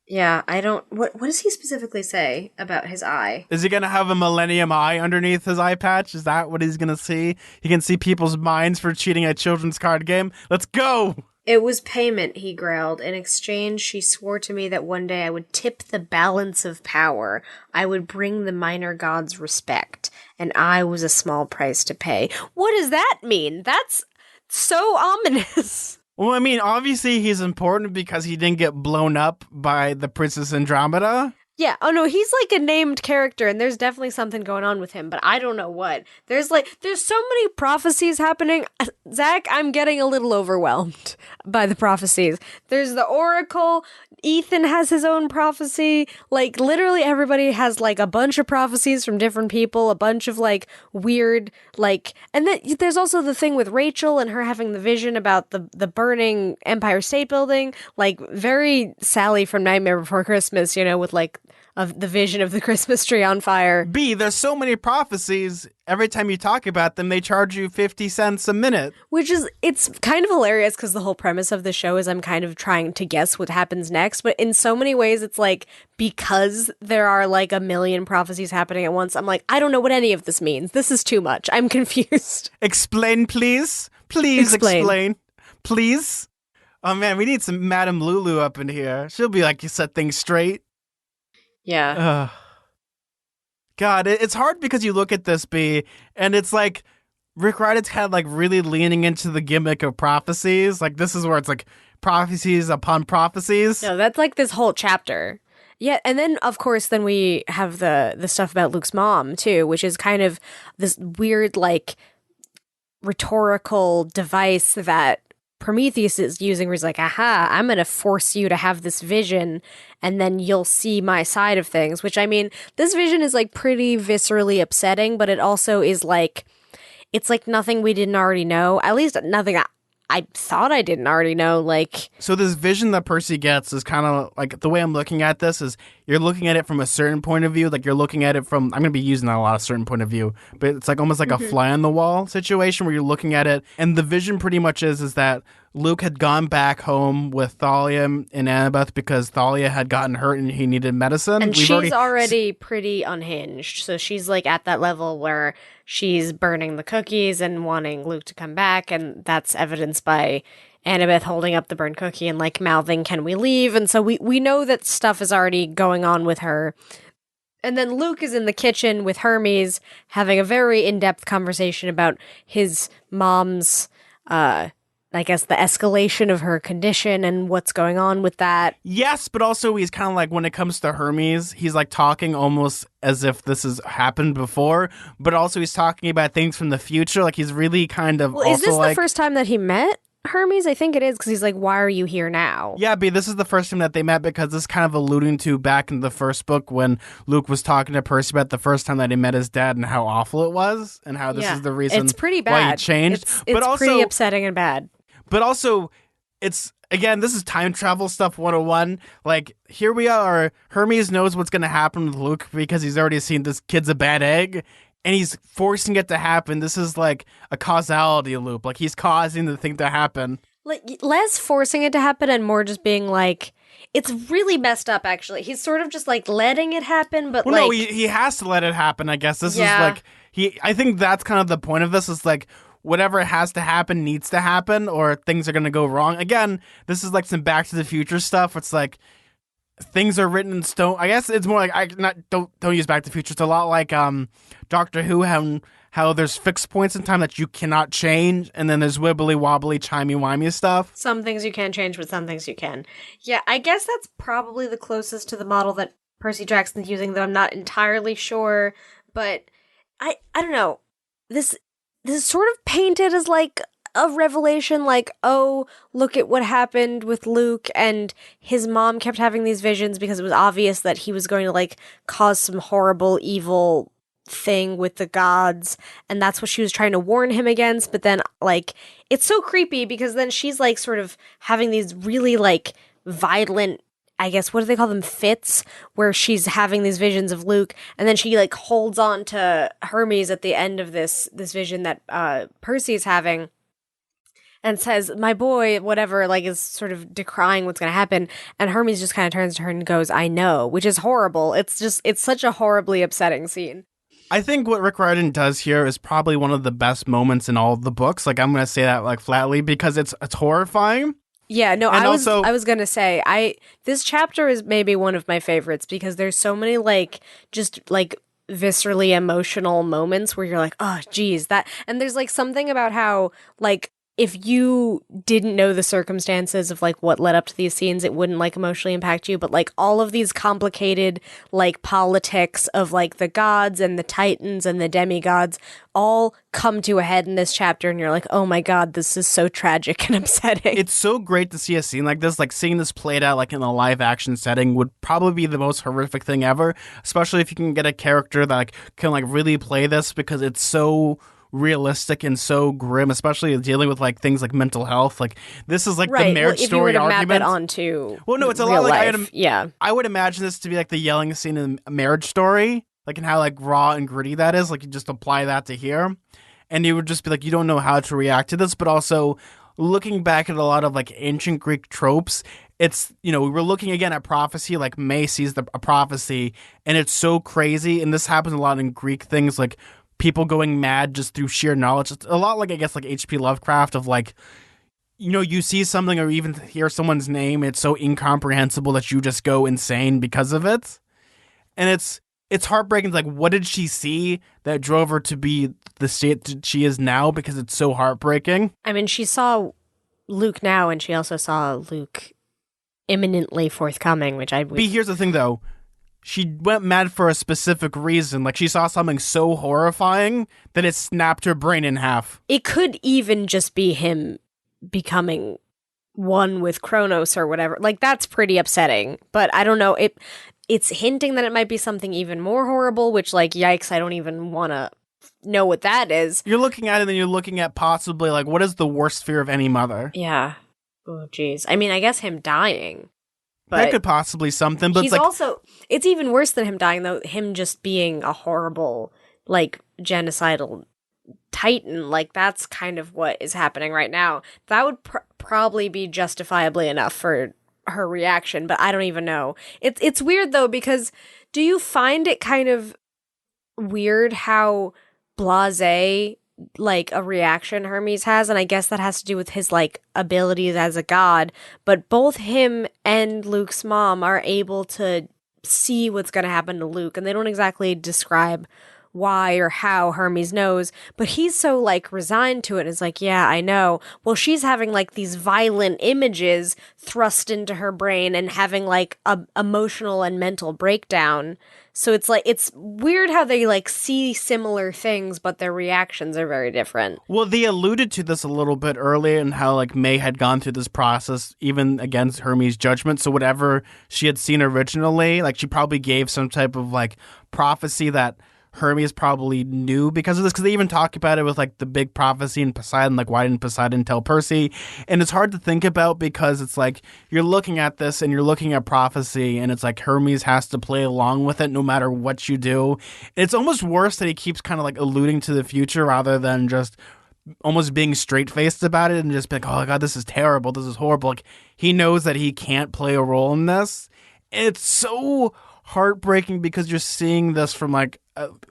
Yeah, I don't. What does he specifically say about his eye? Is he gonna have a Millennium Eye underneath his eye patch? Is that what he's gonna see? He can see people's minds for cheating at children's card game. Let's go! It was payment, he growled. In exchange, she swore to me that one day I would tip the balance of power. I would bring the minor gods respect, and I was a small price to pay. What does that mean? That's so ominous. Well, I mean, obviously he's important because he didn't get blown up by the Princess Andromeda. Yeah, oh no, he's like a named character, and there's definitely something going on with him, but I don't know what. There's so many prophecies happening. Zach, I'm getting a little overwhelmed by the prophecies. There's the Oracle, Ethan has his own prophecy, like, literally everybody has, like, a bunch of prophecies from different people, a bunch of, like, weird, like, and then there's also the thing with Rachel and her having the vision about the burning Empire State Building, like, very Sally from Nightmare Before Christmas, you know, with, like, of the vision of the Christmas tree on fire. B, there's so many prophecies. Every time you talk about them, they charge you 50 cents a minute. Which is, it's kind of hilarious because the whole premise of the show is I'm kind of trying to guess what happens next. But in so many ways, it's like, because there are like a million prophecies happening at once, I'm like, I don't know what any of this means. This is too much. I'm confused. Explain, please. Please explain. Please. Oh man, we need some Madame Lulu up in here. She'll be like, you set things straight. Yeah. God, it's hard because you look at this, B, and it's like Rick Riordan's kind of like really leaning into the gimmick of prophecies. Like this is where it's like prophecies upon prophecies. No, that's like this whole chapter. Yeah, and then of course then we have the stuff about Luke's mom too, which is kind of this weird like rhetorical device that Prometheus is using where he's like, aha, I'm going to force you to have this vision and then you'll see my side of things, which I mean, this vision is like pretty viscerally upsetting, but it also is like, it's like nothing we didn't already know. At least nothing I thought I didn't already know. Like, so this vision that Percy gets is kind of like the way I'm looking at this is you're looking at it from a certain point of view. Like you're looking at it from, I'm going to be using that a lot of certain point of view, but it's like almost like a fly on the wall situation where you're looking at it. And the vision pretty much is that Luke had gone back home with Thalia and Annabeth because Thalia had gotten hurt and he needed medicine. And she's already pretty unhinged. So she's like at that level where she's burning the cookies and wanting Luke to come back. And that's evidenced by Annabeth holding up the burned cookie and like mouthing, "Can we leave?" And so we know that stuff is already going on with her. And then Luke is in the kitchen with Hermes having a very in-depth conversation about his mom's, I guess, the escalation of her condition and what's going on with that. Yes, but also he's kind of like, when it comes to Hermes, he's like talking almost as if this has happened before, but also he's talking about things from the future. Like he's really kind of Well, is this the first time that he met Hermes? I think it is, because he's like, "Why are you here now?" Yeah, B, this is the first time that they met, because this is kind of alluding to back in the first book when Luke was talking to Percy about the first time that he met his dad and how awful it was and how this is the reason it's pretty bad. why he changed. It's but also, pretty upsetting and bad. But also, it's, again, this is time travel stuff 101. Like, here we are. Hermes knows what's going to happen with Luke because he's already seen this kid's a bad egg, and he's forcing it to happen. This is like a causality loop. Like, he's causing the thing to happen. Like, less forcing it to happen and more just being like, it's really messed up, actually. He's sort of just like letting it happen, but well, like... no, he has to let it happen, I guess. This is Yeah. like, I think that's kind of the point of this, is like, whatever has to happen needs to happen, or things are going to go wrong. Again, this is like some Back to the Future stuff. It's like things are written in stone. I guess it's more like, don't use Back to the Future. It's a lot like Doctor Who, how there's fixed points in time that you cannot change, and then there's wibbly wobbly, chimey wimey stuff. Some things you can change, but some things you can. Yeah, I guess that's probably the closest to the model that Percy Jackson's using, that I'm not entirely sure, but I don't know. This is sort of painted as like a revelation, like, oh, look at what happened with Luke, and his mom kept having these visions because it was obvious that he was going to like cause some horrible evil thing with the gods, and that's what she was trying to warn him against. But then like, it's so creepy because then she's like sort of having these really like violent, I guess, what do they call them, fits, where she's having these visions of Luke, and then she like holds on to Hermes at the end of this vision that Percy is having, and says, "My boy," whatever, like is sort of decrying what's going to happen, and Hermes just kind of turns to her and goes, "I know," which is horrible. It's such a horribly upsetting scene. I think what Rick Riordan does here is probably one of the best moments in all of the books. Like, I'm going to say that like flatly, because it's horrifying. Yeah, no, And I was gonna say, this chapter is maybe one of my favorites because there's so many like just like viscerally emotional moments where you're like, oh geez, that, and there's like something about how like if you didn't know the circumstances of like what led up to these scenes, it wouldn't like emotionally impact you. But like all of these complicated like politics of like the gods and the titans and the demigods all come to a head in this chapter, and you're like, oh my god, this is so tragic and upsetting. It's so great to see a scene like this. Like, seeing this played out like in a live action setting would probably be the most horrific thing ever, especially if you can get a character that like can like really play this, because it's so realistic and so grim, especially dealing with like things like mental health. Like, this is like the marriage story argument. Map it onto It's a lot like life. I would imagine this to be like the yelling scene in Marriage Story, like, and how like raw and gritty that is. Like, you just apply that to here, and you would just be like, you don't know how to react to this. But also, looking back at a lot of like ancient Greek tropes, it's, we were looking again at prophecy. Like, May sees a prophecy, and it's so crazy. And this happens a lot in Greek things, like people going mad just through sheer knowledge. It's a lot like, I guess, like H.P. Lovecraft, of like, you see something or even hear someone's name, it's so incomprehensible that you just go insane because of it. And it's heartbreaking. Like, what did she see that drove her to be the state that she is now? Because it's so heartbreaking. I mean, she saw Luke now, and she also saw Luke imminently forthcoming, which Here's the thing, though. She went mad for a specific reason. Like, she saw something so horrifying that it snapped her brain in half. It could even just be him becoming one with Kronos or whatever. Like, that's pretty upsetting. But I don't know. It's hinting that it might be something even more horrible, which, like, yikes, I don't even want to know what that is. You're looking at it, and then you're looking at possibly, like, what is the worst fear of any mother? Yeah. Oh, geez. I mean, I guess him dying. But that could possibly something, but he's it's even worse than him dying, though, him just being a horrible, like, genocidal Titan. Like, that's kind of what is happening right now. That would probably be justifiably enough for her reaction, but I don't even know. It's weird though, because do you find it kind of weird how blasé like a reaction Hermes has? And I guess that has to do with his like abilities as a god, but both him and Luke's mom are able to see what's going to happen to Luke, and they don't exactly describe why or how Hermes knows, but he's so like resigned to it and is like, yeah, I know. Well, she's having like these violent images thrust into her brain and having like a emotional and mental breakdown. So it's like, it's weird how they like see similar things, but their reactions are very different. Well, they alluded to this a little bit earlier and how like May had gone through this process even against Hermes' judgment. So whatever she had seen originally, like she probably gave some type of like prophecy that Hermes probably knew because of this, because they even talk about it with like the big prophecy in Poseidon, like why didn't Poseidon tell Percy? And it's hard to think about because it's like you're looking at this and you're looking at prophecy and it's like Hermes has to play along with it no matter what you do. It's almost worse that he keeps kind of like alluding to the future rather than just almost being straight-faced about it and just be like, oh god, this is terrible, this is horrible. Like he knows that he can't play a role in this. It's so heartbreaking because you're seeing this from like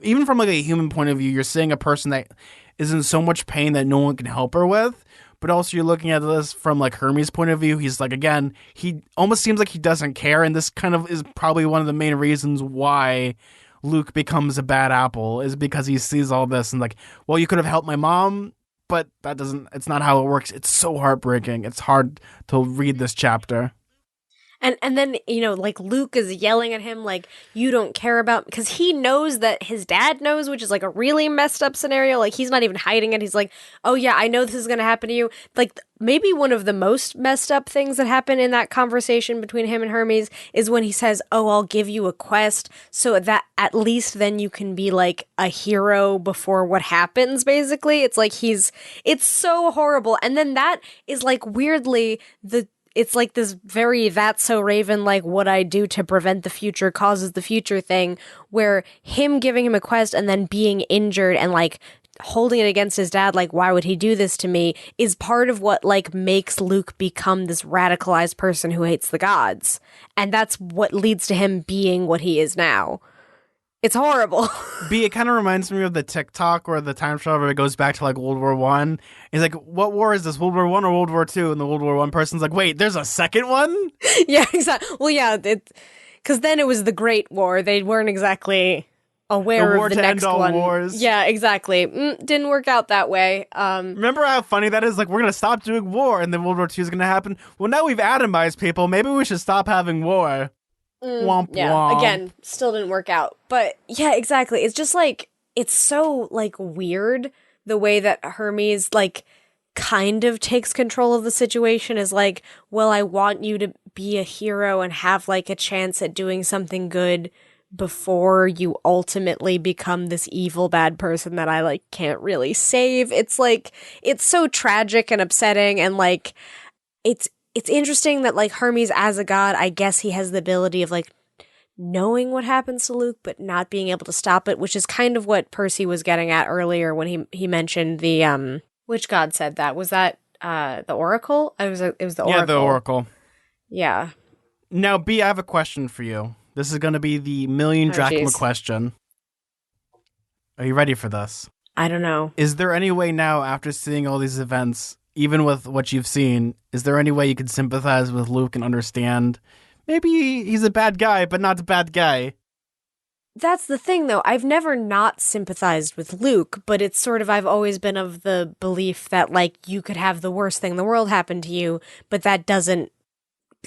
even from like a human point of view. You're seeing a person that is in so much pain that no one can help her with, but also you're looking at this from like Hermes' point of view. He's like, again, he almost seems like he doesn't care, and this kind of is probably one of the main reasons why Luke becomes a bad apple, is because he sees all this and like, well, you could have helped my mom, but that doesn't, it's not how it works. It's so heartbreaking. It's hard to read this chapter. And then, you know, like Luke is yelling at him like, you don't care about, because he knows that his dad knows, which is like a really messed up scenario. Like he's not even hiding it. He's like, oh yeah, I know this is going to happen to you. Like maybe one of the most messed up things that happen in that conversation between him and Hermes is when he says, oh, I'll give you a quest so that at least then you can be like a hero before what happens, basically. It's like it's so horrible. And then that is like weirdly it's like this very That's So Raven, like what I do to prevent the future causes the future thing, where him giving him a quest and then being injured and like holding it against his dad, like why would he do this to me, is part of what like makes Luke become this radicalized person who hates the gods. And that's what leads to him being what he is now. It's horrible. B, it kind of reminds me of the TikTok or the time travel where it goes back to like World War One. He's like, what war is this, World War One or World War Two? And the World War One person's like, wait, there's a second one? Yeah, exactly. Well, yeah, because then it was the Great War. They weren't exactly aware war of the to next end all one. Wars. Yeah, exactly. Didn't work out that way. Remember how funny that is? Like, we're going to stop doing war and then World War II is going to happen. Well, now we've atomized people. Maybe we should stop having war. Womp yeah, womp. again, still didn't work out. But yeah, exactly. It's just like, it's so like weird the way that Hermes like kind of takes control of the situation, is like, well, I want you to be a hero and have like a chance at doing something good before you ultimately become this evil bad person that I like can't really save. It's like, it's so tragic and upsetting, and like it's interesting that like Hermes as a god, I guess he has the ability of like knowing what happens to Luke but not being able to stop it, which is kind of what Percy was getting at earlier when he mentioned the which god said that? Was that the Oracle? It was the Oracle. Yeah, the Oracle. Yeah. Now, B, I have a question for you. This is going to be the million drachma geez. question. Are you ready for this? I don't know. Is there any way now, after seeing all these events, even with what you've seen, is there any way you could sympathize with Luke and understand maybe he's a bad guy, but not a bad guy? That's the thing, though. I've never not sympathized with Luke, but it's sort of, I've always been of the belief that, like, you could have the worst thing in the world happen to you, but that doesn't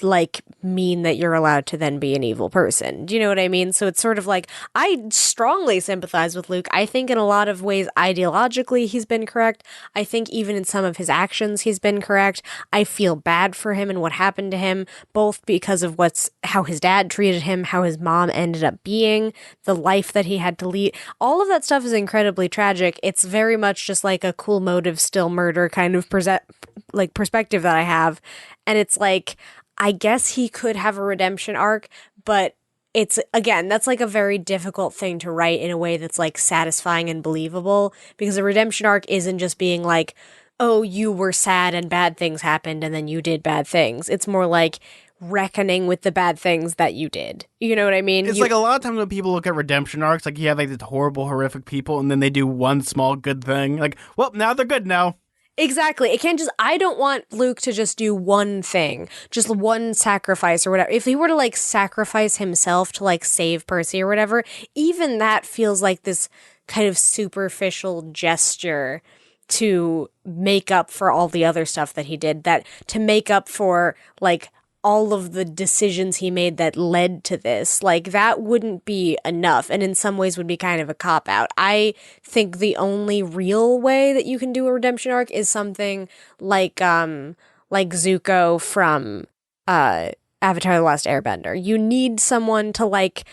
like mean that you're allowed to then be an evil person. Do you know what I mean? So it's sort of like, I strongly sympathize with Luke. I think in a lot of ways ideologically he's been correct. I think even in some of his actions he's been correct. I feel bad for him and what happened to him, both because of how his dad treated him, how his mom ended up being, the life that he had to lead. All of that stuff is incredibly tragic. It's very much just like a cool motive, still murder kind of perspective that I have. And it's like, I guess he could have a redemption arc, but it's, again, that's like a very difficult thing to write in a way that's like satisfying and believable, because a redemption arc isn't just being like, oh, you were sad and bad things happened and then you did bad things. It's more like reckoning with the bad things that you did. You know what I mean? It's like a lot of times when people look at redemption arcs, like, like these horrible, horrific people, and then they do one small good thing. Like, well, now they're good now. Exactly. It can't just, I don't want Luke to just do one thing, just one sacrifice or whatever. If he were to like sacrifice himself to like save Percy or whatever, even that feels like this kind of superficial gesture to make up for all the other stuff that he did, that to make up for like all of the decisions he made that led to this. Like, that wouldn't be enough, and in some ways would be kind of a cop-out. I think the only real way that you can do a redemption arc is something like Zuko from Avatar: The Last Airbender. You need someone to like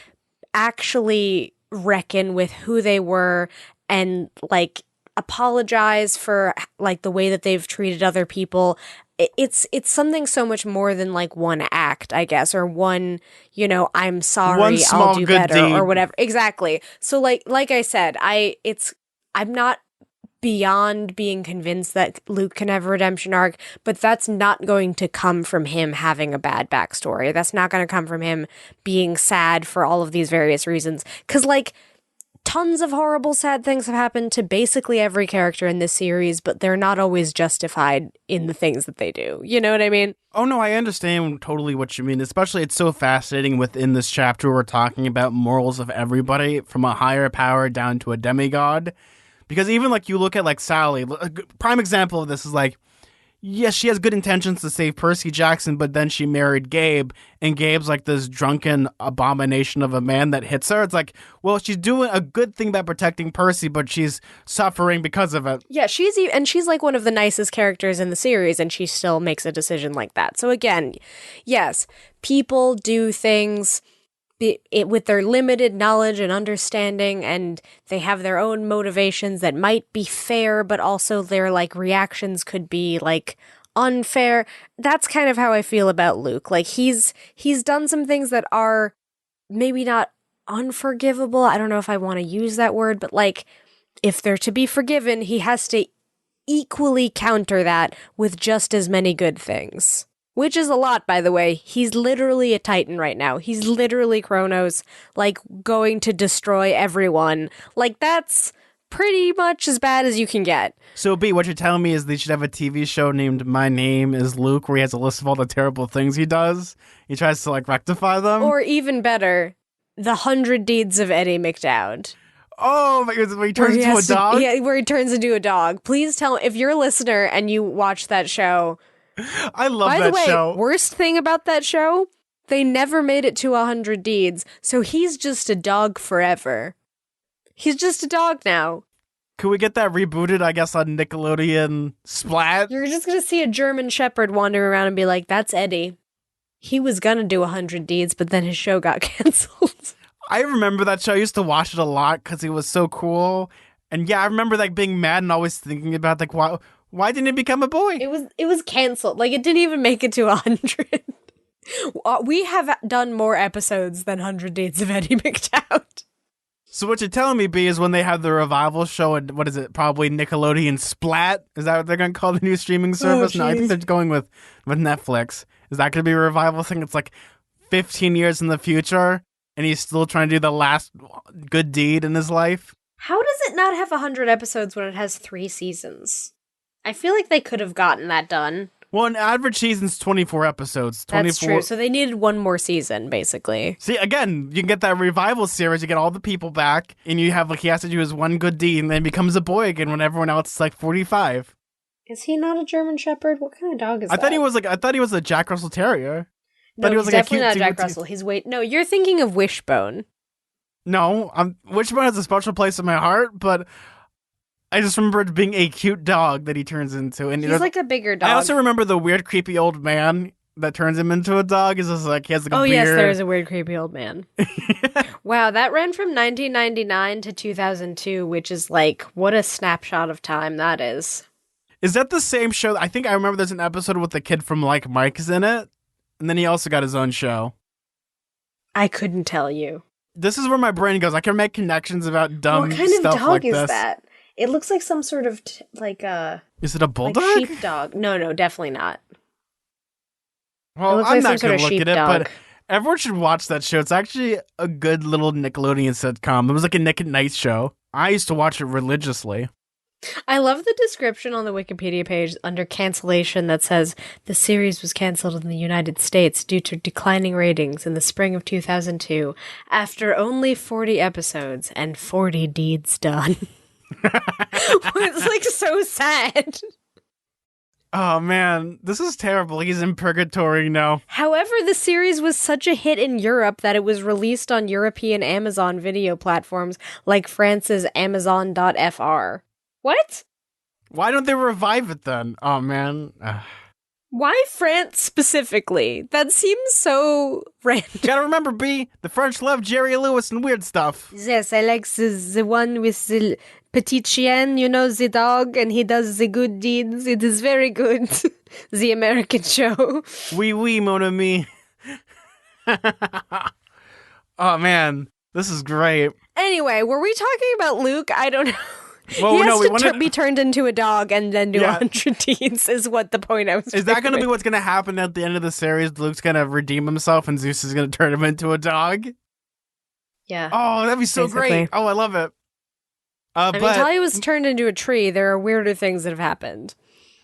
actually reckon with who they were and like apologize for like the way that they've treated other people. It's something so much more than like one act, I guess, or one, I'm sorry, I'll do better deed. or whatever. Exactly. So like I said, I'm not beyond being convinced that Luke can have a redemption arc, but that's not going to come from him having a bad backstory. That's not going to come from him being sad for all of these various reasons. 'Cause like, tons of horrible, sad things have happened to basically every character in this series, but they're not always justified in the things that they do. You know what I mean? Oh, no, I understand totally what you mean. Especially, it's so fascinating within this chapter. We're talking about morals of everybody, from a higher power down to a demigod. Because even, like, you look at, like, Sally, a prime example of this is, like, yes, she has good intentions to save Percy Jackson, but then she married Gabe, and Gabe's like this drunken abomination of a man that hits her. It's like, well, she's doing a good thing by protecting Percy, but she's suffering because of it. Yeah, she's like one of the nicest characters in the series, and she still makes a decision like that. So again, yes, people do things with their limited knowledge and understanding, and they have their own motivations that might be fair, but also their like reactions could be like unfair. That's kind of how I feel about Luke. Like, he's done some things that are maybe not unforgivable. I don't know if I want to use that word, but like, if they're to be forgiven, he has to equally counter that with just as many good things. Which is a lot, by the way. He's literally a Titan right now. He's literally Kronos, like, going to destroy everyone. Like, that's pretty much as bad as you can get. So, B, what you're telling me is they should have a TV show named My Name is Luke, where he has a list of all the terrible things he does. He tries to, like, rectify them. Or even better, The 100 Deeds of Eddie McDowd. Oh, where he turns into a dog? Yeah, where he turns into a dog. Please tell, if you're a listener and you watch that show... I love that show. By the way, worst thing about that show, they never made it to 100 Deeds, so he's just a dog forever. He's just a dog now. Could we get that rebooted, I guess, on Nickelodeon Splat? You're just gonna see a German Shepherd wander around and be like, that's Eddie. He was gonna do 100 Deeds, but then his show got canceled. I remember that show. I used to watch it a lot because it was so cool. And yeah, I remember like being mad and always thinking about like, why didn't it become a boy? It was canceled. Like, it didn't even make it to 100. We have done more episodes than 100 Deeds of Eddie McDowd. So what you're telling me, B, is when they have the revival show at, what is it, probably Nickelodeon Splat? Is that what they're going to call the new streaming service? No, I think they're going with Netflix. Is that going to be a revival thing? It's like 15 years in the future, and he's still trying to do the last good deed in his life? How does it not have 100 episodes when it has 3 seasons? I feel like they could have gotten that done. Well, an average season's 24 episodes. 24. That's true. So they needed one more season, basically. See, again, you can get that revival series. You get all the people back, and you have, like, he has to do his one good deed, and then becomes a boy again when everyone else is, like, 45. Is he not a German Shepherd? What kind of dog is that? I thought he was a Jack Russell Terrier. No, he was he's like definitely not Jack Russell. No, you're thinking of Wishbone. No, Wishbone has a special place in my heart, but I just remember it being a cute dog that he turns into. And he's like a bigger dog. I also remember the weird, creepy old man that turns him into a dog. Is just like, he has like a beard. Oh, yes, there is a weird, creepy old man. Wow, that ran from 1999 to 2002, which is like, what a snapshot of time that is. Is that the same show? I think I remember there's an episode with the kid from Like Mike's in it. And then he also got his own show. I couldn't tell you. This is where my brain goes. I can make connections about What dumb kind of stuff dog like is this. that? It looks like some sort of Is it a like bulldog? sheepdog. No, no, definitely not. It Well, looks I'm like some not sort gonna of look at it, sheepdog. but everyone should watch that show. It's actually a good little Nickelodeon sitcom. It was like a Nick at Night show. I used to watch it religiously. I love the description on the Wikipedia page under cancellation that says the series was canceled in the United States due to declining ratings in the spring of 2002 after only 40 episodes and 40 deeds done. It's like so sad. Oh man, this is terrible. He's in purgatory now. However, the series was such a hit in Europe that it was released on European Amazon video platforms like France's Amazon.fr. What? Why don't they revive it then? Oh man. Ugh. Why France specifically? That seems so random. Gotta remember, B, the French love Jerry Lewis and weird stuff. Yes, I like the one with the petit chien, you know, the dog, and he does the good deeds. It is very good. The American show. Oui, oui, mon ami. Oh man, this is great. Anyway, were we talking about Luke? I don't know. Well, He has no, we to wanted. be turned into a dog and then do Yeah. 100 deeds, is what the point I was Is that going to be making. what's going to happen at the end of the series? Luke's going to redeem himself and Zeus is going to turn him into a dog? Yeah. Oh, that'd be so Basically. great. Oh, I love it. I mean, until he was turned into a tree, there are weirder things that have happened.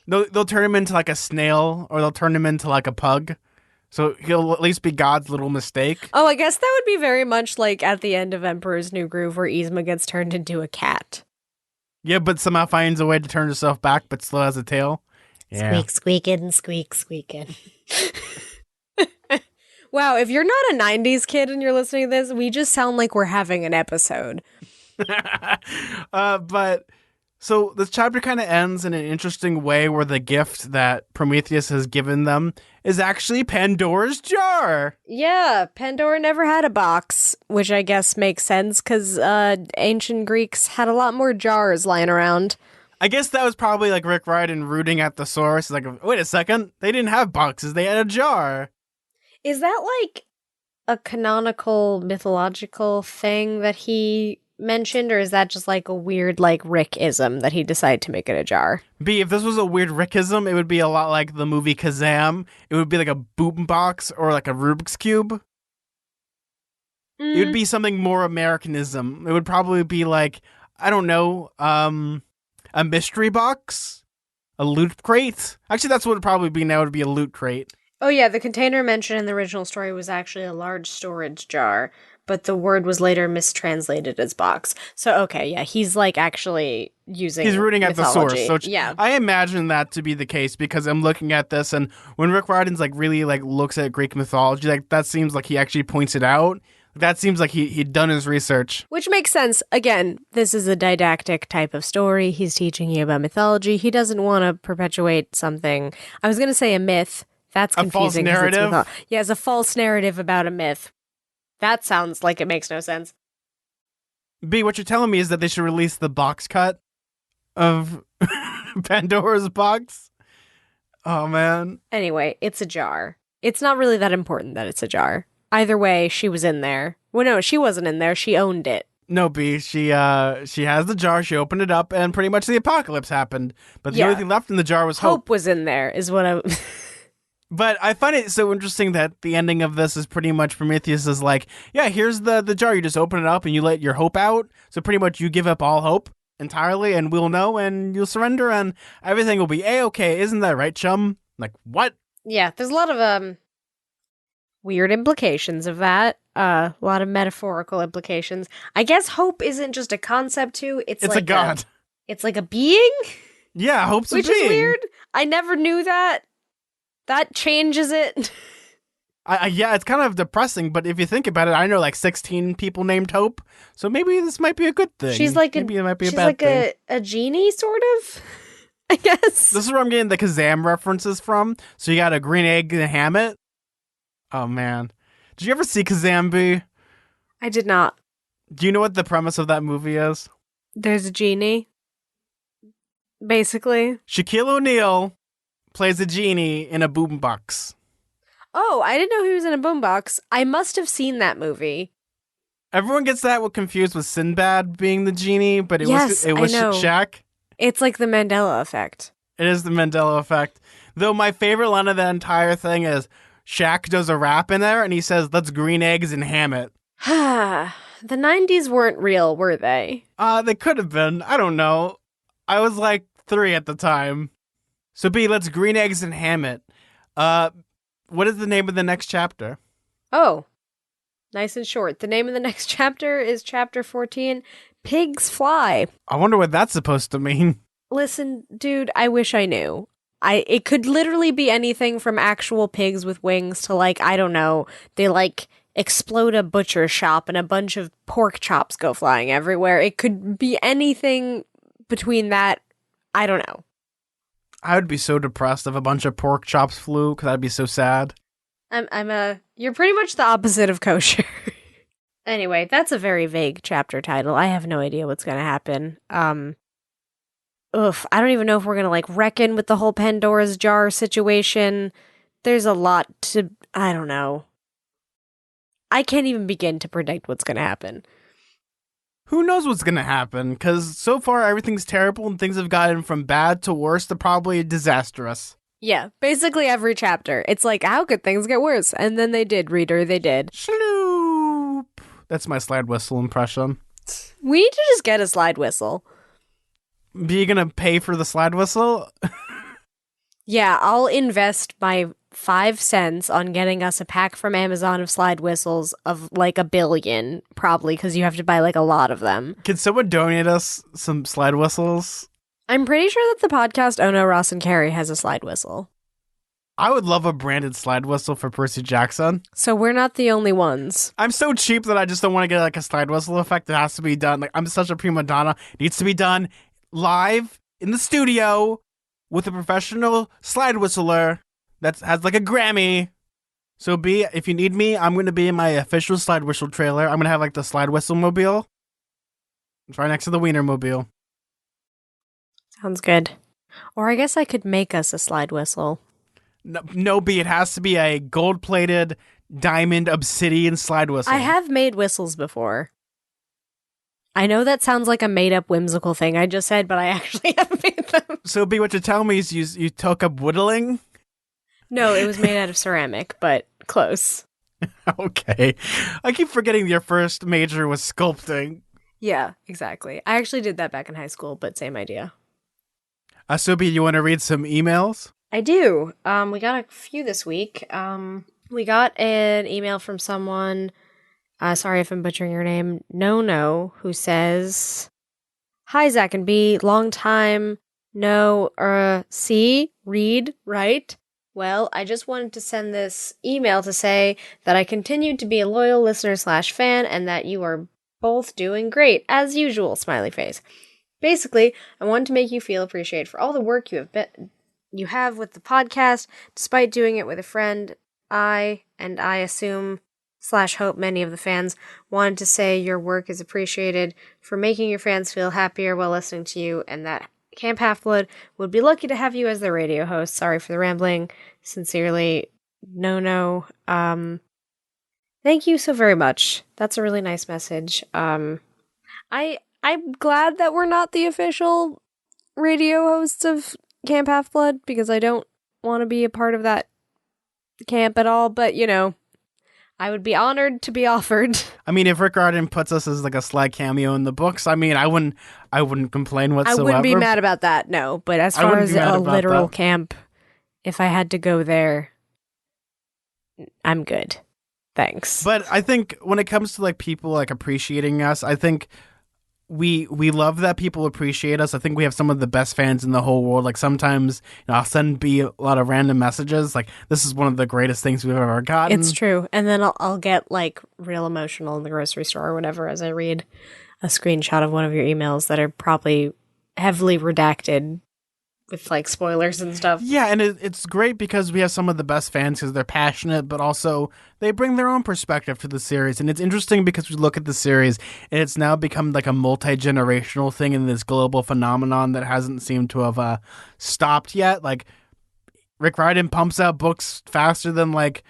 they'll turn him into like a snail or they'll turn him into like a pug. So he'll at least be God's little mistake. Oh, I guess that would be very much like at the end of Emperor's New Groove where Yzma gets turned into a cat. Yeah, but somehow finds a way to turn herself back but still has a tail. Yeah. Squeak, squeakin', squeak, squeakin'. Wow, if you're not a 90s kid and you're listening to this, we just sound like we're having an episode. But so this chapter kind of ends in an interesting way where the gift that Prometheus has given them is actually Pandora's jar. Yeah, Pandora never had a box, which I guess makes sense because ancient Greeks had a lot more jars lying around. I guess that was probably like Rick Riordan rooting at the source. Like, wait a second, they didn't have boxes, they had a jar. Is that like a canonical mythological thing that he mentioned, or is that just like a weird like Rick-ism that he decided to make it a jar? B, if this was a weird Rickism, it would be a lot like the movie Kazam. It would be like a boombox or like a Rubik's Cube. It would be something more Americanism. It would probably be like, I don't know, a mystery box? A loot crate? Actually, that's what it would probably be now. It would be a loot crate. Oh yeah, the container mentioned in the original story was actually a large storage jar, but the word was later mistranslated as box. So okay, yeah, he's like actually using He's rooting at the mythology. source. So yeah. I imagine that to be the case because I'm looking at this, and when Rick Riordan's like really like looks at Greek mythology, like that seems like he actually points it out. That seems like he'd done his research. Which makes sense. Again, this is a didactic type of story. He's teaching you about mythology. He doesn't want to perpetuate something. I was going to say a myth. That's A false confusing. 'Cause it's narrative? yeah, it's a false narrative about a myth. That sounds like it makes no sense. B, what you're telling me is that they should release the box cut of Pandora's box? Oh, man. Anyway, it's a jar. It's not really that important that it's a jar. Either way, she was in there. Well, no, she wasn't in there. She owned it. No, B, she has the jar, she opened it up, and pretty much the apocalypse happened. But the Yeah. only thing left in the jar was hope. Hope was in there, is what I... But I find it so interesting that the ending of this is pretty much Prometheus is like, yeah, here's the jar. You just open it up and you let your hope out. So pretty much you give up all hope entirely and we'll know and you'll surrender and everything will be A-okay. Isn't that right, chum? Like, what? Yeah, there's a lot of weird implications of that. A lot of metaphorical implications. I guess hope isn't just a concept too. It's It's like a god. it's like a being, Yeah, hope's which a being. is weird. I never knew that. That changes it. Yeah, it's kind of depressing, but if you think about it, I know like 16 people named Hope, so maybe this might be a good thing. She's like maybe it might be she's a bad like thing. a genie, sort of. I guess. This is where I'm getting the Kazam references from. So you got a green egg and a hammock. Oh man, did you ever see Kazam B? I did not. Do you know what the premise of that movie is? There's a genie. Basically. Shaquille O'Neal plays a genie in a boombox. Oh, I didn't know he was in a boombox. I must have seen that movie. Everyone gets that confused with Sinbad being the genie, but it was Yes, it I was know. Shaq. It's like the Mandela effect. It is the Mandela effect. Though my favorite line of the entire thing is Shaq does a rap in there and he says, "Let's green eggs and ham it." The 90s weren't real, were they? They could have been. I don't know. I was like 3 at the time. So B, let's green eggs and ham it. Uh, what is the name of the next chapter? Oh, nice and short. The name of the next chapter is Chapter 14, Pigs Fly. I wonder what that's supposed to mean. Listen, dude, I wish I knew. It could literally be anything from actual pigs with wings to like, I don't know, they like explode a butcher shop and a bunch of pork chops go flying everywhere. It could be anything between that. I don't know. I would be so depressed if a bunch of pork chops flew because I'd be so sad. You're pretty much the opposite of kosher. Anyway, that's a very vague chapter title. I have no idea what's gonna happen. I don't even know if we're gonna like reckon with the whole Pandora's jar situation. There's a lot to, I don't know. I can't even begin to predict what's gonna happen. Who knows what's gonna happen? Because so far everything's terrible and things have gotten from bad to worse to probably disastrous. Yeah, basically every chapter. It's like, how could things get worse? And then they did, reader, they did. Sloop. That's my slide whistle impression. We need to just get a slide whistle. Be you gonna pay for the slide whistle? Yeah, I'll invest my 5 cents on getting us a pack from Amazon of slide whistles of like 1 billion, probably, because you have to buy like a lot of them. Can someone donate us some slide whistles? I'm pretty sure that the podcast Oh No, Ross and Carrie has a slide whistle. I would love a branded slide whistle for Percy Jackson. So we're not the only ones. I'm so cheap that I just don't want to get like a slide whistle effect. It has to be done. Like I'm such a prima donna. It needs to be done live in the studio with a professional slide whistler that has like a Grammy. So B, if you need me, I'm going to be in my official slide whistle trailer. I'm going to have like the slide whistle mobile. It's right next to the Wiener mobile. Sounds good. Or I guess I could make us a slide whistle. No, B, it has to be a gold-plated diamond obsidian slide whistle. I have made whistles before. I know that sounds like a made-up whimsical thing I just said, but I actually have made them. So B, what you're telling me is you took up whittling? No, it was made out of ceramic, but close. Okay. I keep forgetting your first major was sculpting. Yeah, exactly. I actually did that back in high school, but same idea. So B, you want to read some emails? I do. We got a few this week. We got an email from someone, sorry if I'm butchering your name, No, who says, "Hi, Zach and B, long time read, right? Well, I just wanted to send this email to say that I continued to be a loyal listener / fan and that you are both doing great, as usual, smiley face. Basically, I wanted to make you feel appreciated for all the work you have with the podcast, despite doing it with a friend. I assume / hope many of the fans wanted to say your work is appreciated for making your fans feel happier while listening to you, and that Camp Half-Blood would be lucky to have you as their radio host. Sorry for the rambling. Sincerely, No. Thank you so very much. That's a really nice message. I'm glad that we're not the official radio hosts of Camp Half-Blood, because I don't want to be a part of that camp at all, but, I would be honored to be offered. I mean, if Rick Arden puts us as like a slight cameo in the books, I mean, I wouldn't complain whatsoever. I wouldn't be mad about that, no, but as far as a literal camp, if I had to go there, I'm good. Thanks. But I think when it comes to like people like appreciating us, I think we love that people appreciate us. I think we have some of the best fans in the whole world. Like sometimes I'll send B a lot of random messages like, this is one of the greatest things we've ever gotten. It's true. And then I'll get like real emotional in the grocery store or whatever as I read a screenshot of one of your emails that are probably heavily redacted with like spoilers and stuff. Yeah, and it's great because we have some of the best fans because they're passionate, but also they bring their own perspective to the series. And it's interesting because we look at the series and it's now become like a multi-generational thing in this global phenomenon that hasn't seemed to have stopped yet. Like Rick Riordan pumps out books faster than like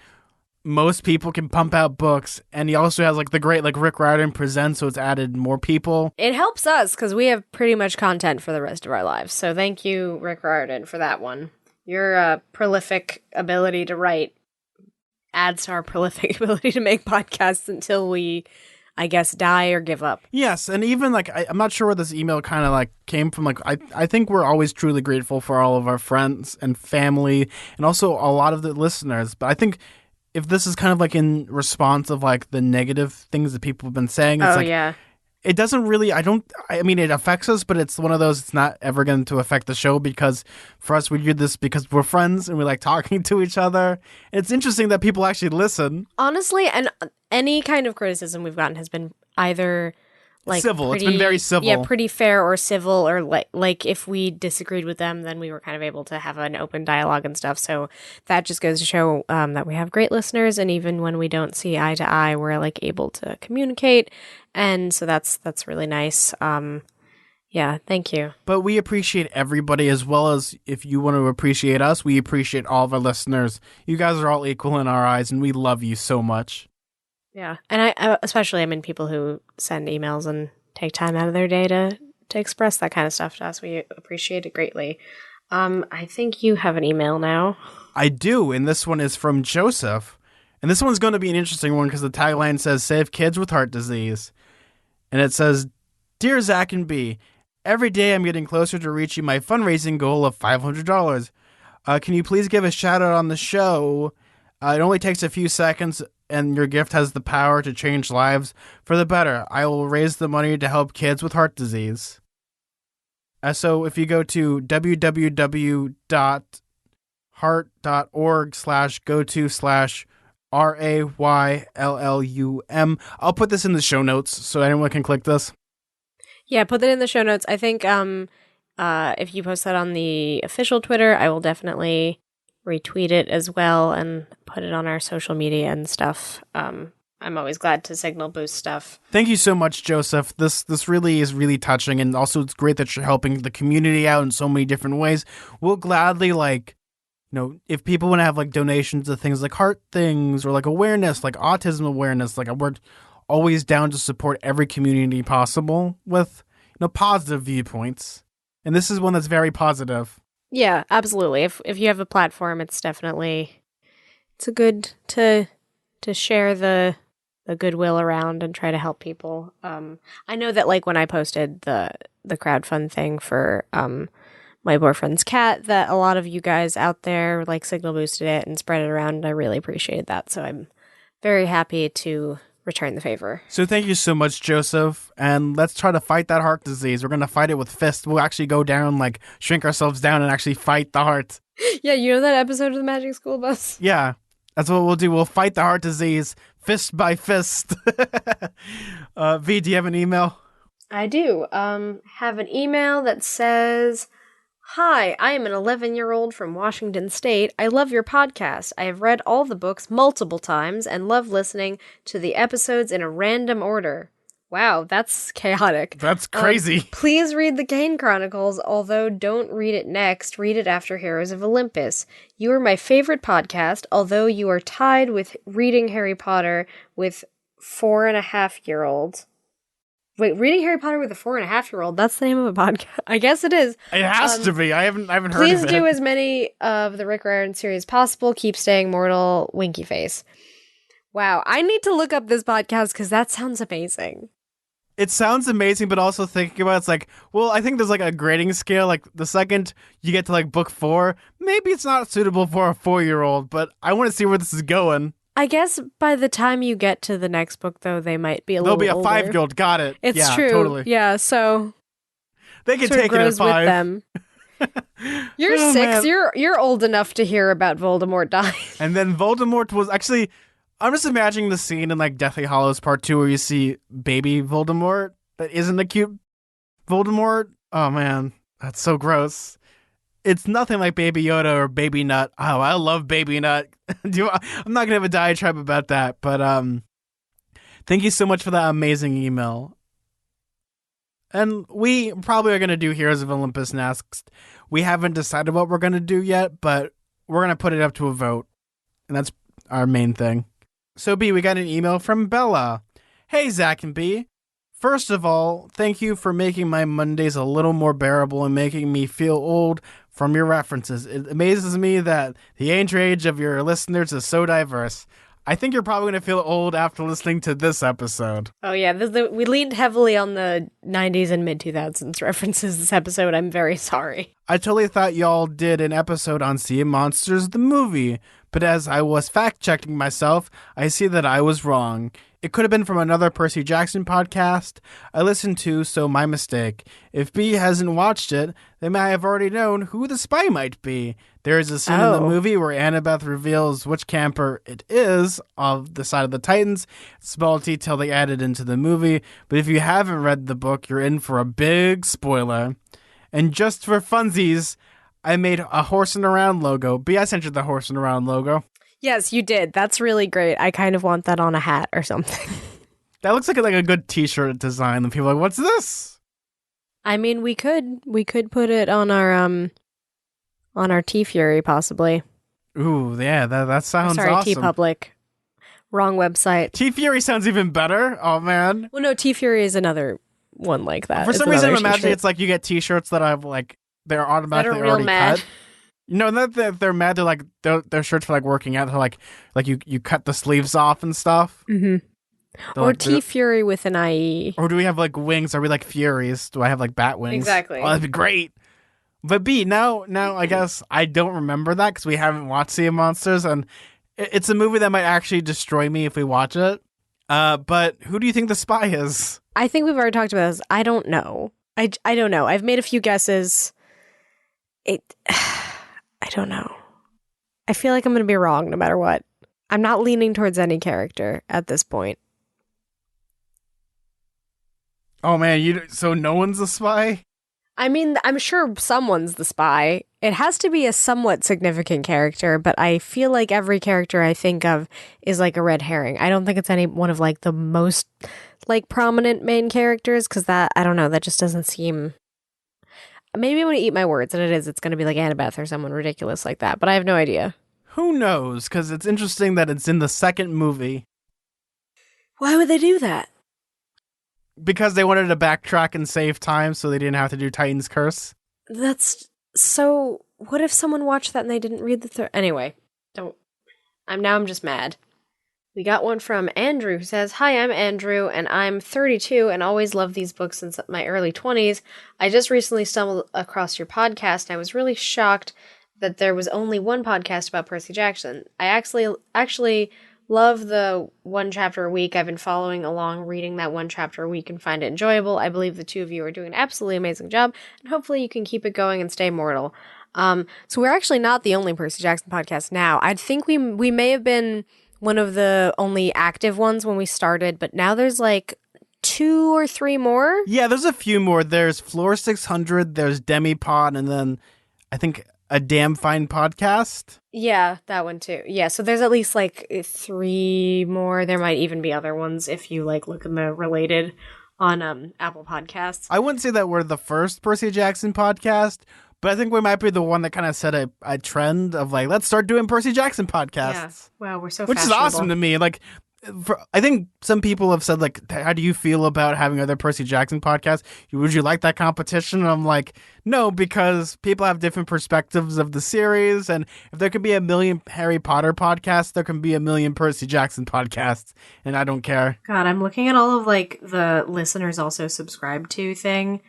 most people can pump out books, and he also has like the great like Rick Riordan Presents, so it's added more people. It helps us because we have pretty much content for the rest of our lives. So thank you, Rick Riordan, for that one. Your prolific ability to write adds to our prolific ability to make podcasts until we, I guess, die or give up. Yes, and even like I'm not sure where this email kind of like came from. Like I think we're always truly grateful for all of our friends and family, and also a lot of the listeners. But I think if this is kind of like in response of like the negative things that people have been saying, it's yeah. It doesn't really, I mean, it affects us, but it's one of those, it's not ever going to affect the show because for us, we do this because we're friends and we like talking to each other. And it's interesting that people actually listen. Honestly, and any kind of criticism we've gotten has been either like civil. It's been very civil. Yeah, pretty fair or civil, or like if we disagreed with them, then we were kind of able to have an open dialogue and stuff. So that just goes to show that we have great listeners, and even when we don't see eye to eye, we're like able to communicate, and so that's really nice. Yeah, thank you. But we appreciate everybody, as well as if you want to appreciate us, we appreciate all of our listeners. You guys are all equal in our eyes, and we love you so much. Yeah, and I especially, I mean, people who send emails and take time out of their day to express that kind of stuff to us. We appreciate it greatly. I think you have an email now. I do, and this one is from Joseph. And this one's going to be an interesting one because the tagline says, "Save kids with heart disease." And it says, "Dear Zach and B, every day I'm getting closer to reaching my fundraising goal of $500. Can you please give a shout out on the show? It only takes a few seconds, and your gift has the power to change lives for the better. I will raise the money to help kids with heart disease." So if you go to www.heart.org/go-to/RAYLLUM, I'll put this in the show notes so anyone can click this. Yeah, put that in the show notes. I think if you post that on the official Twitter, I will definitely retweet it as well and put it on our social media and stuff. I'm always glad to signal boost stuff. Thank you so much, Joseph. This really is really touching, and also it's great that you're helping the community out in so many different ways. We'll gladly, like, if people want to have like donations to things like heart things or like awareness, like autism awareness, like we're always down to support every community possible with positive viewpoints. And this is one that's very positive. Yeah, absolutely. If you have a platform, it's a good to share the goodwill around and try to help people. I know that like when I posted the crowdfund thing for my boyfriend's cat, that a lot of you guys out there like signal boosted it and spread it around, and I really appreciated that. So I'm very happy to return the favor. So thank you so much, Joseph, and let's try to fight that heart disease. We're going to fight it with fists. We'll actually go down, like shrink ourselves down and actually fight the heart. Yeah, you know that episode of the Magic School Bus? Yeah, that's what we'll do. We'll fight the heart disease fist by fist. V, do you have an email? I do. Have an email that says, "Hi, I am an 11-year-old from Washington State. I love your podcast. I have read all the books multiple times and love listening to the episodes in a random order." Wow, that's chaotic. That's crazy. Please read the Kane Chronicles, although don't read it next. Read it after Heroes of Olympus. You are my favorite podcast, although you are tied with reading Harry Potter with 4.5-year-olds. Wait, reading Harry Potter with a 4.5-year-old? That's the name of a podcast. I guess it is. It has to be. I haven't heard of it. Please do as many of the Rick Riordan series as possible. Keep staying mortal. Winky face. Wow, I need to look up this podcast because that sounds amazing. It sounds amazing, but also thinking about it's like, well, I think there's like a grading scale. Like the second you get to like book 4, maybe it's not suitable for a 4-year-old, but I want to see where this is going. I guess by the time you get to the next book, though, they might be a There'll little be a older. 5-year-old. Got it. It's yeah, true. Totally. Yeah, so they can sort of take it at grows 5. with them. You're 6. Man. You're old enough to hear about Voldemort dying. And then Voldemort was actually, I'm just imagining the scene in like Deathly Hallows Part 2 where you see baby Voldemort that isn't a cute Voldemort. Oh man, that's so gross. It's nothing like Baby Yoda or Baby Nut. Oh, I love Baby Nut. I'm not gonna have a diatribe about that, but thank you so much for that amazing email. And we probably are gonna do Heroes of Olympus next. We haven't decided what we're gonna do yet, but we're going to put it up to a vote. And that's our main thing. So, B, we got an email from Bella. Hey, Zach and B. First of all, thank you for making my Mondays a little more bearable and making me feel old from your references. It amazes me that the age of your listeners is so diverse. I think you're probably going to feel old after listening to this episode. Oh, yeah. We leaned heavily on the 90s and mid-2000s references this episode. I'm very sorry. I totally thought y'all did an episode on Sea of Monsters, the movie, but as I was fact-checking myself, I see that I was wrong. It could have been from another Percy Jackson podcast I listened to, so my mistake. If B hasn't watched it, they may have already known who the spy might be. There is a scene in the movie where Annabeth reveals which camper it is of the side of the Titans. Small detail they added into the movie, but if you haven't read the book, you're in for a big spoiler. And just for funsies, I made a horsing around logo. B, I sent you the horsing around logo. Yes, you did. That's really great. I kind of want that on a hat or something. That looks like a good t-shirt design. And people are like, what's this? I mean, we could put it on our T-Fury, possibly. Ooh, yeah, that sounds awesome. awesome. T-Public. Wrong website. T-Fury sounds even better. Oh, man. Well, no, T-Fury is another one like that. For some reason, I'm imagining it's like you get t-shirts that have, like, they're automatically already cut. No, not that they're mad. They're like they're shirts for like working out. They're like you cut the sleeves off and stuff. Mm-hmm. Or like, T-Fury with an IE. Or do we have like wings? Are we like Furies? Do I have like bat wings? Exactly. Oh, that'd be great. But B, now I guess I don't remember that because we haven't watched Sea of Monsters, and it's a movie that might actually destroy me if we watch it. But who do you think the spy is? I think we've already talked about this. I don't know. I don't know. I've made a few guesses. I don't know. I feel like I'm going to be wrong no matter what. I'm not leaning towards any character at this point. Oh man, so no one's a spy? I mean, I'm sure someone's the spy. It has to be a somewhat significant character, but I feel like every character I think of is like a red herring. I don't think it's any one of like the most like prominent main characters because that, I don't know, that just doesn't seem... Maybe I'm going to eat my words, and it's going to be like Annabeth or someone ridiculous like that, but I have no idea. Who knows? Because it's interesting that it's in the second movie. Why would they do that? Because they wanted to backtrack and save time so they didn't have to do Titan's Curse. That's so... What if someone watched that and they didn't read the third... Anyway, I'm just mad. We got one from Andrew who says, "Hi, I'm Andrew, and I'm 32 and always loved these books since my early 20s. I just recently stumbled across your podcast, and I was really shocked that there was only one podcast about Percy Jackson. I actually love the one chapter a week. I've been following along, reading that one chapter a week, and find it enjoyable. I believe the two of you are doing an absolutely amazing job, and hopefully you can keep it going and stay immortal." So we're actually not the only Percy Jackson podcast now. I think we may have been one of the only active ones when we started, but now there's like 2 or 3 more. Yeah, there's a few more. There's Floor 600, there's Demipod, and then I think a Damn Fine Podcast. Yeah, that one too. Yeah, so there's at least like 3 more. There might even be other ones if you like look in the related on Apple Podcasts. I wouldn't say that we're the first Percy Jackson podcast, but I think we might be the one that kind of set a trend of like, let's start doing Percy Jackson podcasts. Yeah. Wow, we're so Which is awesome to me. Like, I think some people have said, like, how do you feel about having other Percy Jackson podcasts? Would you like that competition? And I'm like, no, because people have different perspectives of the series. And if there could be a million Harry Potter podcasts, there can be a million Percy Jackson podcasts. And I don't care. God, I'm looking at all of, like, the listeners also subscribe to thing.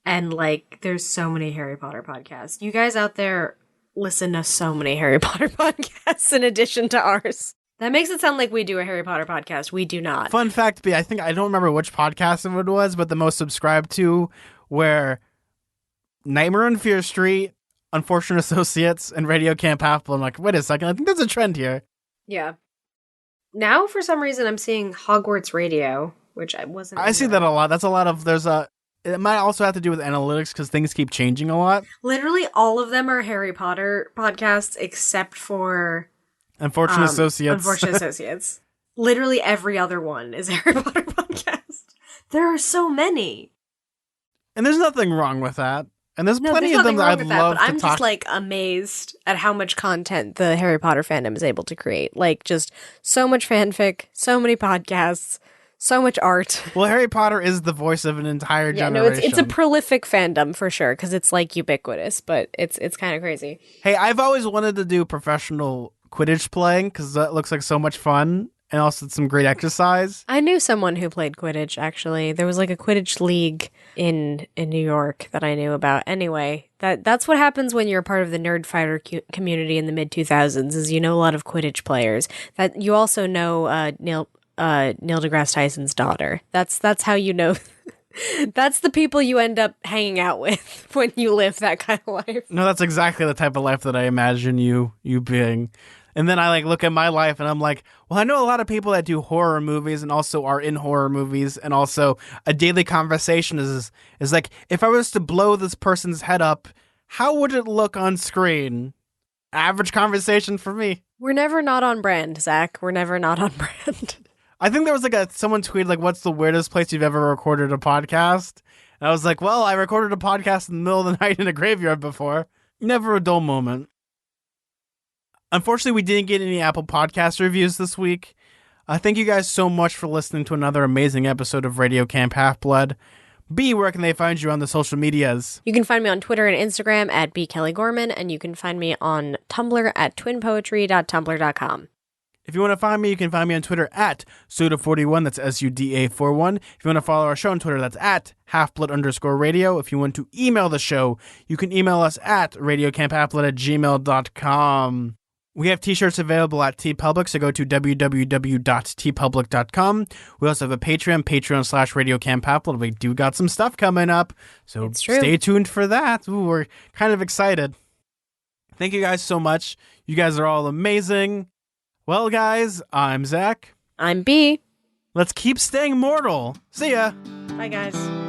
And, like, there's so many Harry Potter podcasts. You guys out there listen to so many Harry Potter podcasts in addition to ours. That makes it sound like we do a Harry Potter podcast. We do not. Fun fact, B, I don't remember which podcast it was, but the most subscribed to were Nightmare on Fear Street, Unfortunate Associates, and Radio Camp Apple. I'm like, wait a second, I think there's a trend here. Yeah. Now, for some reason, I'm seeing Hogwarts Radio, which I wasn't... I see that a lot. That's a lot of... It might also have to do with analytics because things keep changing a lot. Literally all of them are Harry Potter podcasts except for... Unfortunate Associates. Unfortunate Associates. Literally every other one is a Harry Potter podcast. There are so many. And there's nothing wrong with that. And there's No, plenty there's of nothing them that wrong I'd with that, love but to I'm talk. just like amazed at how much content the Harry Potter fandom is able to create. Like just so much fanfic, so many podcasts, so much art. Well, Harry Potter is the voice of an entire Yeah, no, generation. it's a prolific fandom for sure because it's like ubiquitous, but it's kind of crazy. Hey, I've always wanted to do professional Quidditch playing because that looks like so much fun and also some great exercise. I knew someone who played Quidditch actually. There was like a Quidditch league in New York that I knew about. Anyway, that's what happens when you're part of the nerd fighter community in the mid 2000s is you know a lot of Quidditch players. That you also know Neil deGrasse Tyson's daughter. That's how you know. That's the people you end up hanging out with when you live that kind of life. No, that's exactly the type of life that I imagine you being. And then I like look at my life and I'm like, well, I know a lot of people that do horror movies and also are in horror movies, and also a daily conversation is like, if I was to blow this person's head up, how would it look on screen? Average conversation for me. We're never not on brand, Zach. We're never not on brand. I think there was like someone tweeted like, what's the weirdest place you've ever recorded a podcast? And I was like, well, I recorded a podcast in the middle of the night in a graveyard before. Never a dull moment. Unfortunately, we didn't get any Apple Podcast reviews this week. Thank you guys so much for listening to another amazing episode of Radio Camp Half-Blood. B, where can they find you on the social medias? You can find me on Twitter and Instagram at bkelleygorman, and you can find me on Tumblr at twinpoetry.tumblr.com. If you want to find me, you can find me on Twitter at Suda41, that's SUDA41. If you want to follow our show on Twitter, that's at halfblood_radio. If you want to email the show, you can email us at radiocamphalfblood@gmail.com. We have t-shirts available at TeePublic, so go to www.tpublic.com. We also have a Patreon/RadioCampHalfBlood. We do got some stuff coming up, so stay tuned for that. Ooh, we're kind of excited. Thank you guys so much. You guys are all amazing. Well, guys, I'm Zach. I'm B. Let's keep staying mortal. See ya. Bye, guys.